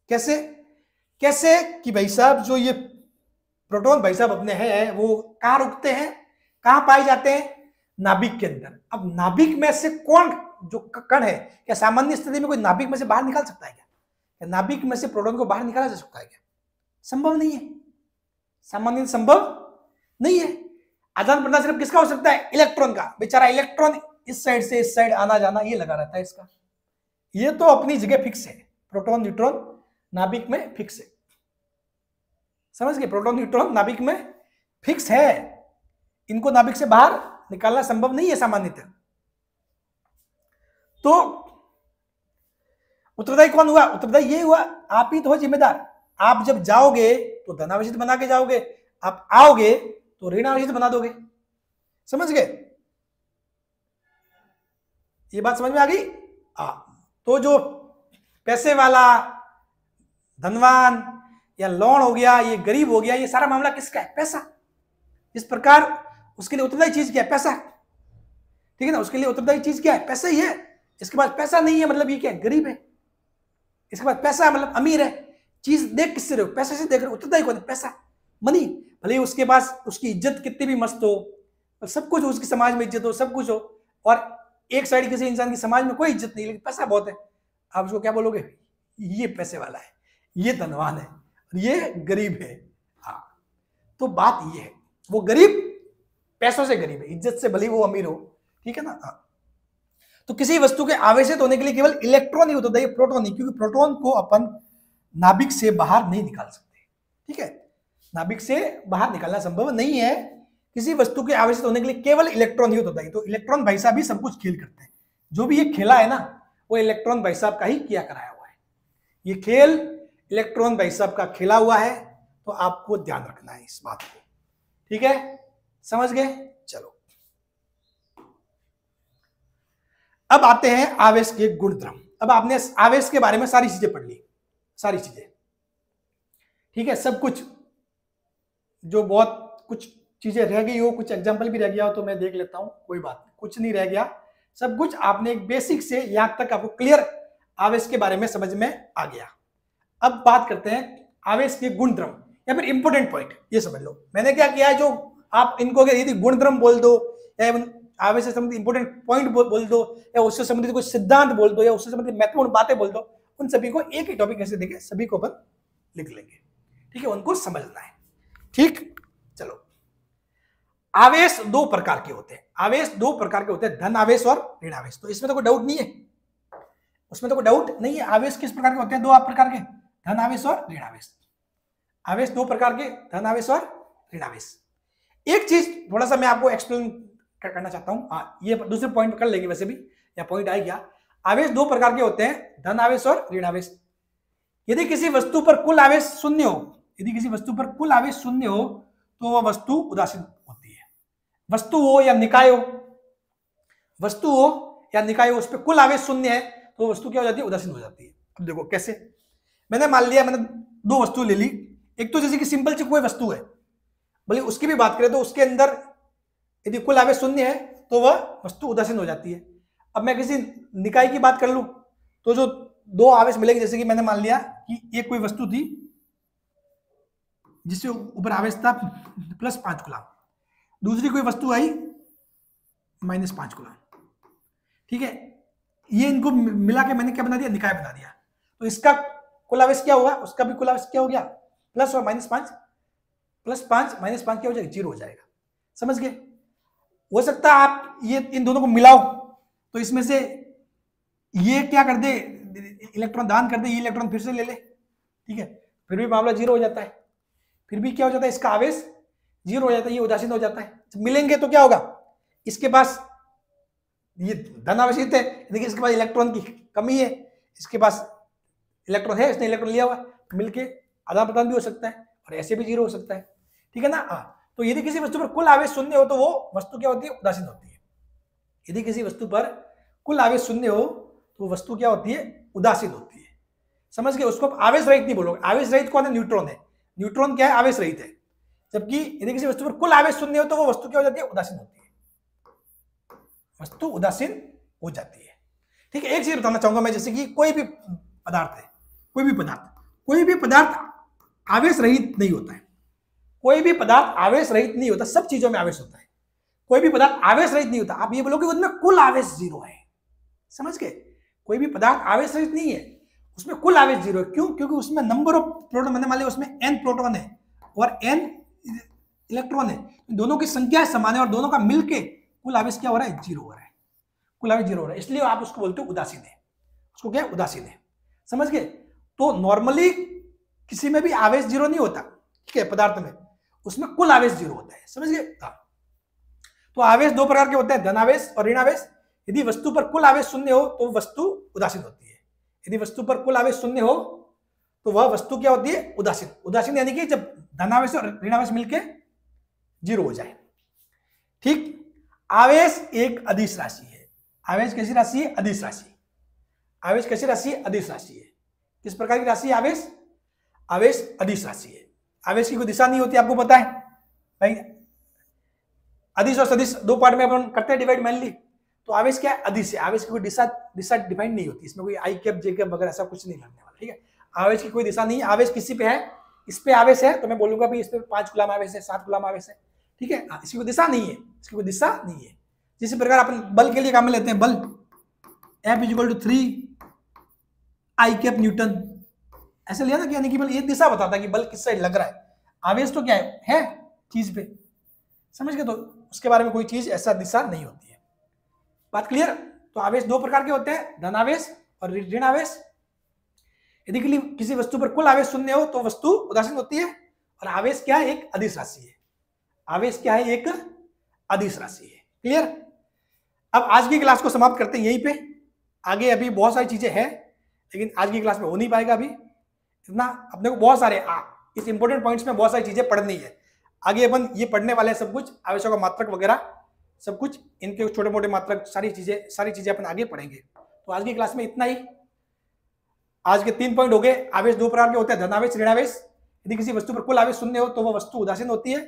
Speaker 1: कैसे कैसे कि भाई साहब जो ये प्रोटॉन भाई साहब अपने हैं वो कहां रुकते हैं, कहां पाए जाते हैं, नाभिक के अंदर। अब नाभिक में से कौन जो कण है, क्या सामान्य स्थिति में कोई नाभिक में से बाहर निकाल सकता है क्या नाभिक में से प्रोटॉन को बाहर निकाला जा सकता है क्या, संभव नहीं है, सामान्य संभव नहीं है। आदान प्रदान सिर्फ किसका हो सकता है, इलेक्ट्रॉन का। बेचारा इलेक्ट्रॉन इस साइड से इस साइड आना जाना ये लगा रहता है इसका, ये तो अपनी जगह फिक्स है। प्रोटॉन न्यूट्रॉन नाभिक में फिक्स है, समझ गए। प्रोटॉन न्यूट्रॉन नाभिक में फिक्स है, इनको नाभिक से बाहर निकालना संभव नहीं है सामान्यतः। तो उत्तरदायी कौन हुआ, उत्तरदायी ये हुआ, आप ही तो हो जिम्मेदार। आप जब जाओगे तो धनावेशित बना के जाओगे, आप आओगे तो ऋणावेशित बना दोगे, समझ गए। ये बात समझ में आ गई। तो जो पैसे वाला धनवान या लोन हो गया, ये गरीब हो गया, ये सारा मामला किसका है, पैसा। इस प्रकार उसके लिए उत्तरदायी चीज क्या है, पैसा। ठीक है ना, उसके लिए उत्तरदायी चीज क्या है, पैसा ही है। इसके पास पैसा नहीं है मतलब ये क्या है, गरीब है। इसके पास पैसा है मतलब अमीर है। चीज देख किससे रहे हो, पैसे से देख रहे हो, उत्तरदायी कौन है, पैसा, मनी। भले उसके पास उसकी इज्जत कितनी भी मस्त हो, सब कुछ उसकी समाज में इज्जत हो, सब कुछ हो, और एक साइड किसी इंसान की समाज में कोई इज्जत नहीं, लेकिन पैसा बहुत है, आप उसको क्या बोलोगे, ये पैसे वाला है, ये धनवान है, ये गरीब है। हाँ, तो बात ये है, वो गरीब पैसों से गरीब है, इज्जत से भले वो अमीर हो, ठीक है ना। हाँ, तो किसी वस्तु के आवेशित होने के लिए केवल इलेक्ट्रॉन ही होता है, प्रोटॉन नहीं, क्योंकि प्रोटॉन को अपन नाभिक से बाहर नहीं निकाल सकते, ठीक है, नाभिक से बाहर निकालना संभव नहीं है। किसी वस्तु के आवेशित होने के लिए केवल इलेक्ट्रॉन ही होता है। तो इलेक्ट्रॉन भाई साहब ही सब कुछ खेल करते हैं, जो भी ये खेला है ना, वो इलेक्ट्रॉन भाई साहब का ही किया कराया हुआ है। ये खेल इलेक्ट्रॉन भाई साहब का खेला हुआ है, तो आपको ध्यान रखना है इस बात को, ठीक है, समझ गए। चलो अब आते हैं आवेश के गुणधर्म। अब आपने आवेश के बारे में सारी चीजें पढ़ ली, सारी चीजें, ठीक है, सब कुछ, जो बहुत कुछ चीजें रह गई हो, कुछ एग्जांपल भी रह गया हो तो मैं देख लेता हूं, कोई बात नहीं, कुछ नहीं रह गया, सब कुछ आपने एक बेसिक से यहां तक आपको क्लियर आवेश के बारे में समझ में आ गया। अब बात करते हैं आवेश के गुणधर्म या फिर इंपोर्टेंट पॉइंट, ये समझ लो मैंने क्या किया है, जो आप इनको यदि गुणधर्म बोल दो या आवेश से संबंधित इंपोर्टेंट पॉइंट बोल दो, या उससे संबंधित कोई सिद्धांत बोल दो, या उससे संबंधित महत्वपूर्ण बातें बोल दो, उन सभी को एक ही टॉपिक ऐसे देके सभी को अपन लिख लेंगे, ठीक है, उनको समझना है, ठीक। चलो, आवेश दो प्रकार के होते हैं, आवेश दो प्रकार के होते हैं, धन आवेश और ऋण आवेश। तो इसमें तो कोई डाउट नहीं है, उसमें तो कोई डाउट नहीं है। आवेश किस प्रकार के होते हैं, दो प्रकार के, धन आवेश और ऋण आवेश। आवेश दो प्रकार के, धन आवेश और ऋण आवेश। एक चीज थोड़ा सा मैं आपको एक्सप्लेन करना चाहता हूं, हाँ, ये दूसरे पॉइंट कर लेंगे वैसे भी, या पॉइंट आ गया। आवेश दो प्रकार के होते हैं, धन आवेश और ऋण आवेश। यदि किसी वस्तु पर कुल आवेश शून्य हो, यदि किसी वस्तु पर कुल आवेश शून्य हो, तो वह वस्तु उदासीन होती है। वस्तु हो या निकाय हो, वस्तु हो या निकाय हो, उस पर कुल आवेश शून्य है, तो वस्तु क्या हो जाती है, उदासीन हो जाती है। अब देखो कैसे, मैंने मान लिया, मैंने दो वस्तु ले ली, एक तो जैसे कि सिंपल सी कोई वस्तु है, भले उसकी भी बात करें तो उसके अंदर यदि कुल आवेश शून्य है तो वह वस्तु उदासीन हो जाती है। अब मैं किसी निकाय की बात कर लूं तो जो दो आवेश मिलेंगे, जैसे कि मैंने मान लिया कि एक कोई वस्तु थी जिससे ऊपर आवेश था +5 कूलम, दूसरी कोई वस्तु आई -5 कूलम, ठीक है, ये इनको मिला के मैंने क्या बना दिया, निकाय बना दिया। तो इसका कुल आवेश क्या होगा, उसका भी कुल आवेश क्या हो गया, प्लस और -5, +5 -5 क्या हो जाएगा, 0 हो जाएगा। समझ गए। हो सकता है आप ये इन दोनों को मिलाओ तो इसमें से ये क्या कर दे, इलेक्ट्रॉन दान कर दे, ये इलेक्ट्रॉन फिर से ले ले, ठीक है, फिर भी मामला 0 हो जाता है, फिर भी क्या हो जाता है, इसका आवेश 0 हो जाता है, ये उदासीन हो जाता है। जब मिलेंगे तो क्या होगा, इसके पास ये धन आवेशित है, देखिए इसके पास इलेक्ट्रॉन की कमी है, इसके पास इलेक्ट्रॉन है, इसने इलेक्ट्रॉन लिया हुआ, मिलके आदान प्रदान भी हो सकता है और ऐसे भी 0 हो सकता है, ठीक है ना। हाँ, तो यदि किसी वस्तु पर कुल आवेश शून्य हो तो वो वस्तु क्या होती है, उदासीन होती है। यदि किसी वस्तु पर कुल आवेश शून्य हो तो वस्तु क्या होती है, उदासीन होती है। समझ गए। उसको आवेश रहित नहीं बोलोगे, आवेश रहित कौन है, न्यूट्रॉन है। न्यूट्रॉन क्या है, आवेश रहित है। जबकि यदि किसी वस्तु पर कुल आवेश शून्य हो तो वो वस्तु क्या हो जाती है, उदासीन होती है, वस्तु उदासीन हो जाती है, ठीक है। एक चीज बताना चाहूंगा मैं, जैसे कि कोई भी पदार्थ है, कोई भी पदार्थ आवेश रहित नहीं होता है, कोई भी पदार्थ आवेश रहित नहीं होता, सब चीजों में आवेश होता है, कोई भी पदार्थ आवेश रहित नहीं होता। आप ये बोलोगे उनमें कुल आवेश 0 है, समझ गए। कोई भी पदार्थ आवेश रहित नहीं है, उसमें कुल आवेश 0 है। क्यों? क्योंकि उसमें नंबर ऑफ प्रोटॉन, मैंने मान लिया उसमें n प्रोटॉन है और n इलेक्ट्रॉन है, दोनों की संख्या समान है और दोनों का मिलके कुल आवेश क्या हो रहा है, 0 हो रहा है, कुल आवेश 0 हो रहा है, इसलिए आप उसको बोलते हो उदासीन है। उसको क्या है, उदासीन है, समझ गए। तो नॉर्मली किसी में भी आवेश 0 नहीं होता, ठीक है, पदार्थ में, उसमें कुल आवेश 0 होता है, समझ गए। तो आवेश दो प्रकार के होते हैं, धन आवेश और ऋण आवेश। यदि वस्तु पर कुल आवेश शून्य हो तो वस्तु उदासीन होती है, यदि वस्तु पर कुल आवेश शून्य हो तो वह वस्तु क्या होती है, उदासीन। उदासीन यानी कि जब धन आवेश और ऋण आवेश मिलके 0 हो जाए, ठीक। आवेश एक अदिश राशि है। आवेश कैसी राशि है, अदिश राशि। आवेश कैसी राशि है, अदिश राशि है। किस प्रकार की राशि है आवेश, आवेश अदिश राशि है। आवेश की कोई दिशा नहीं होती, आपको पता है भाई। अदिश और सदिश दो पार्ट में अपन करते हैं डिवाइड, मैनली। तो आवेश क्या है, अदिश है। आवेश की कोई दिशा दिशा डिफाइन नहीं होती, इसमें कोई आई कैप जे कैप वगैरह ऐसा कुछ नहीं लगने वाला, ठीक है। आवेश की कोई दिशा नहीं है, आवेश किसी पे है, इस पे आवेश है तो मैं बोलूंगा भाई इस पे 5 कूलम आवेश है, 7 कूलम आवेश है, ठीक है। इसकी कोई दिशा नहीं है, इसकी कोई दिशा नहीं है। जिस प्रकार अपन बल के लिए काम में लेते हैं, बल F = 3 आई कैप न्यूटन, ऐसे लिया ना कि यानी कि बल ये दिशा बताता है कि बल किस साइड लग रहा है। आवेश तो क्या है चीज पे, समझ गए। तो उसके बारे में कोई चीज ऐसा दिशा नहीं होती है। बात क्लियर। तो आवेश दो प्रकार के होते हैं, धन आवेश और ऋण आवेश। यदि किसी वस्तु पर कुल आवेश शून्य हो तो वस्तु उदासीन होती है। और आवेश क्या है, एक अदिश राशि है। आवेश क्या है, एक अदिश राशि है। क्लियर। अब आज की क्लास को समाप्त करते हैं यहीं पे। आगे अभी बहुत सारी चीजें हैं, लेकिन आज की क्लास में हो नहीं पाएगा अभी इतना। अपने को बहुत सारे इस इंपॉर्टेंट पॉइंट्स में बहुत सारी चीजें पढ़नी है। आगे अपन ये पढ़ने वाले हैं सब कुछ, आवेशों का मात्रक वगैरह सब कुछ, इनके छोटे मोटे मात्रक, सारी चीजें अपन आगे पढ़ेंगे। तो आज की क्लास में इतना ही। आज के 3 पॉइंट हो गए। आवेश दो प्रकार के होते हैं, धनावेश, ऋणावेश। यदि किसी वस्तु पर कुल आवेश शून्य हो तो वह वस्तु उदासीन होती है,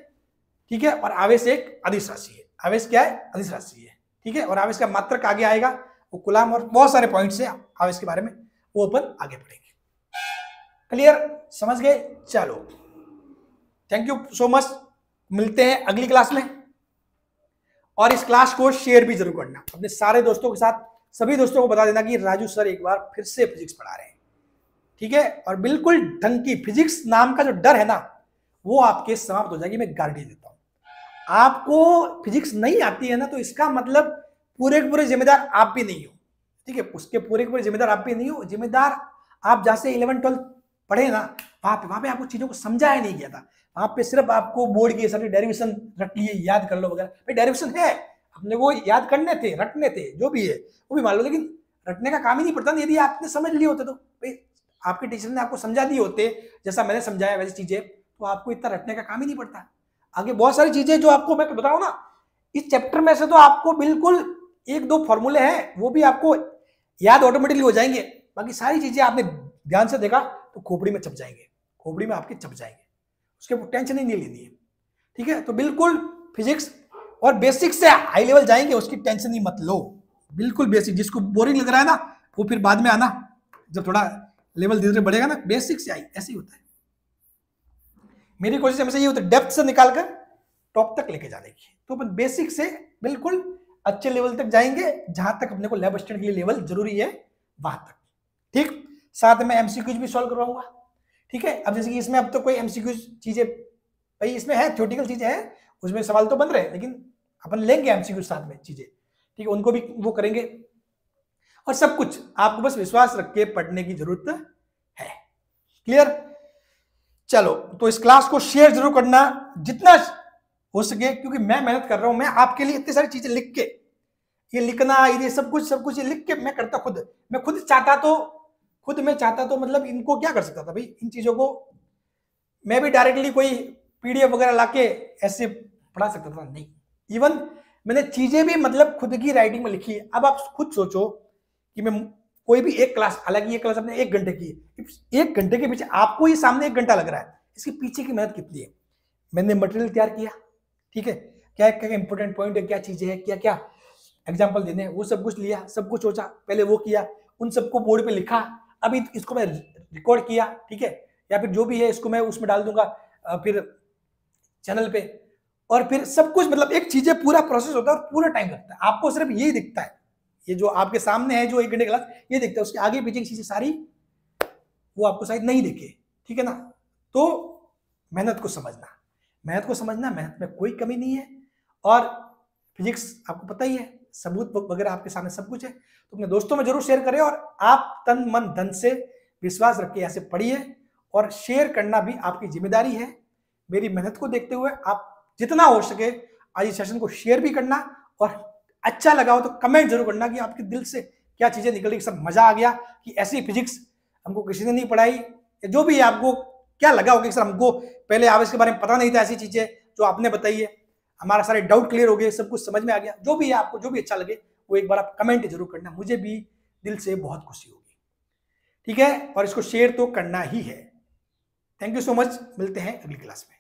Speaker 1: ठीक है। और आवेश एक अदिश राशि है। आवेश क्या है, अदिश राशि है, ठीक है। और आवेश का मात्रक आगे आएगा, वो कूलम और बहुत सारे पॉइंट्स हैं आवेश के बारे में, वो अपन आगे पढ़ेंगे। क्लियर, समझ गए। चलो, थैंक यू सो मच। मिलते हैं अगली क्लास में। और इस क्लास को शेयर भी जरूर करना अपने सारे दोस्तों के साथ। सभी दोस्तों को बता देना कि राजू सर एक बार फिर से फिजिक्स पढ़ा रहे हैं, ठीक है। और बिल्कुल ढंग की फिजिक्स नाम का जो डर है ना, वो आपके समाप्त हो जाएगी, मैं गारंटी देता हूं। आपको फिजिक्स नहीं आती है ना, तो इसका मतलब पूरे के पूरे जिम्मेदार आप भी नहीं हो, ठीक है। उसके पूरे के पूरे जिम्मेदार आप भी नहीं हो। जिम्मेदार आप जैसे 11-12 पढ़े ना, वहां पे आपको चीजों को समझाया नहीं गया था। वहां पे सिर्फ आपको बोर्ड की सारी डेरिवेशन रट लिए, याद कर लो वगैरह। भाई डेरिवेशन है, अपने को याद करने थे, रटने थे, जो भी है वो भी मान लो, लेकिन रटने का काम ही नहीं पड़ता। यदि आपने समझ लिए होते तो भाई आपके टीचर ने आपको समझा दिए होते, जैसा मैंने समझाया वैसी चीजें, तो आपको इतना रटने का काम ही नहीं पड़ता। आगे बहुत सारी चीजें जो आपको मैं बताऊं ना, इस चैप्टर में से तो आपको बिल्कुल 1-2 फॉर्मूले हैं, वो भी आपको याद ऑटोमेटिकली हो जाएंगे। बाकी सारी चीजें आपने ध्यान से देखा तो खोपड़ी में चप जाएंगे, खोपड़ी में आपके चप जाएंगे, उसके टेंशन ही नहीं लेनी है, ठीक है। तो बिल्कुल फिजिक्स और बेसिक से हाई लेवल जाएंगे, उसकी टेंशन ही मत लो। बिल्कुल बेसिक, जिसको बोरिंग लग रहा है ना, वो फिर बाद में आना, जब थोड़ा लेवल धीरे धीरे बढ़ेगा ना। बेसिक से आई, ऐसे ही होता है। मेरी कोशिश हमेशा ये होती है डेप्थ से निकालकर टॉप तक लेके जाने की। तो अपन बेसिक से बिल्कुल अच्छे लेवल तक जाएंगे, जहां तक अपने को लैब असिस्टेंट के लिए लेवल जरूरी है वहां तक, ठीक। साथ में एमसीक्यूज भी सॉल्व करवाऊंगा, ठीक है। अब जैसे कि इसमें अब तो कोई एमसीक्यूज चीजें भाई इसमें है, थ्योरेटिकल चीजें हैं, उसमें सवाल तो बन रहे हैं, लेकिन अपन लेंगे एमसीक्यू साथ में चीजें, ठीक है। उनको भी वो करेंगे। और सब कुछ आपको बस विश्वास रख के पढ़ने की जरूरत है। क्लियर। चलो, तो इस क्लास को शेयर जरूर करना जितना हो सके, क्योंकि मैं मेहनत कर रहा हूं। मैं आपके लिए इतनी सारी चीजें लिख के, ये लिखना, ये सब कुछ ये लिख के मैं करता खुद। मैं खुद चाहता तो मतलब इनको क्या कर सकता था भाई, इन चीजों को मैं भी डायरेक्टली कोई पीडीएफ वगैरह लाके ऐसे पढ़ा सकता था, नहीं। इवन मैंने चीजें भी मतलब खुद की राइटिंग में लिखी है। अब आप खुद सोचो कि मैं कोई भी एक क्लास, हालांकि ये क्लास अपने 1 घंटे की है, 1 घंटे के पीछे आपको ये सामने 1 घंटा लग रहा है, इसके पीछे की मेहनत कितनी है। मैंने मटेरियल तैयार किया, ठीक है, क्या क्या इंपॉर्टेंट पॉइंट है, क्या चीजें हैं, क्या क्या एग्जाम्पल देने हैं, वो सब कुछ लिया, सब कुछ सोचा, पहले वो किया, उन सबको बोर्ड पे लिखा, अभी इसको मैं रिकॉर्ड किया, ठीक है, या फिर जो भी है इसको मैं उसमें डाल दूंगा फिर चैनल पे। और फिर सब कुछ मतलब एक चीजें पूरा प्रोसेस होता है और पूरा टाइम लगता है। आपको सिर्फ यही दिखता है, ये जो आपके सामने है जो 1 घंटे क्लास, ये दिखता है, उसके आगे पीछे की चीजें सारी वो आपको शायद नहीं दिखे, ठीक है ना। तो मेहनत को समझना, मेहनत में कोई कमी नहीं है। और फिजिक्स आपको पता ही है, सबूत वगैरह आपके सामने सब कुछ है। तो अपने दोस्तों में जरूर शेयर करें, और आप तन मन धन से विश्वास रख के ऐसे पढ़िए, और शेयर करना भी आपकी जिम्मेदारी है। मेरी मेहनत को देखते हुए आप जितना हो सके आज इस सेशन को शेयर भी करना, और अच्छा लगा हो तो कमेंट जरूर करना कि आपके दिल से क्या चीजें निकली, सब मजा आ गया कि ऐसी फिजिक्स हमको किसी ने नहीं पढ़ाई, या जो भी है आपको क्या लगा होगा कि सर हमको पहले आवेश के बारे में पता नहीं था, ऐसी चीजें जो आपने बताई है, हमारा सारे डाउट क्लियर हो गए, सब कुछ समझ में आ गया। जो भी है आपको जो भी अच्छा लगे वो एक बार आप कमेंट जरूर करना, मुझे भी दिल से बहुत खुशी होगी, ठीक है। और इसको शेयर तो करना ही है। थैंक यू सो मच, मिलते हैं अगली क्लास में।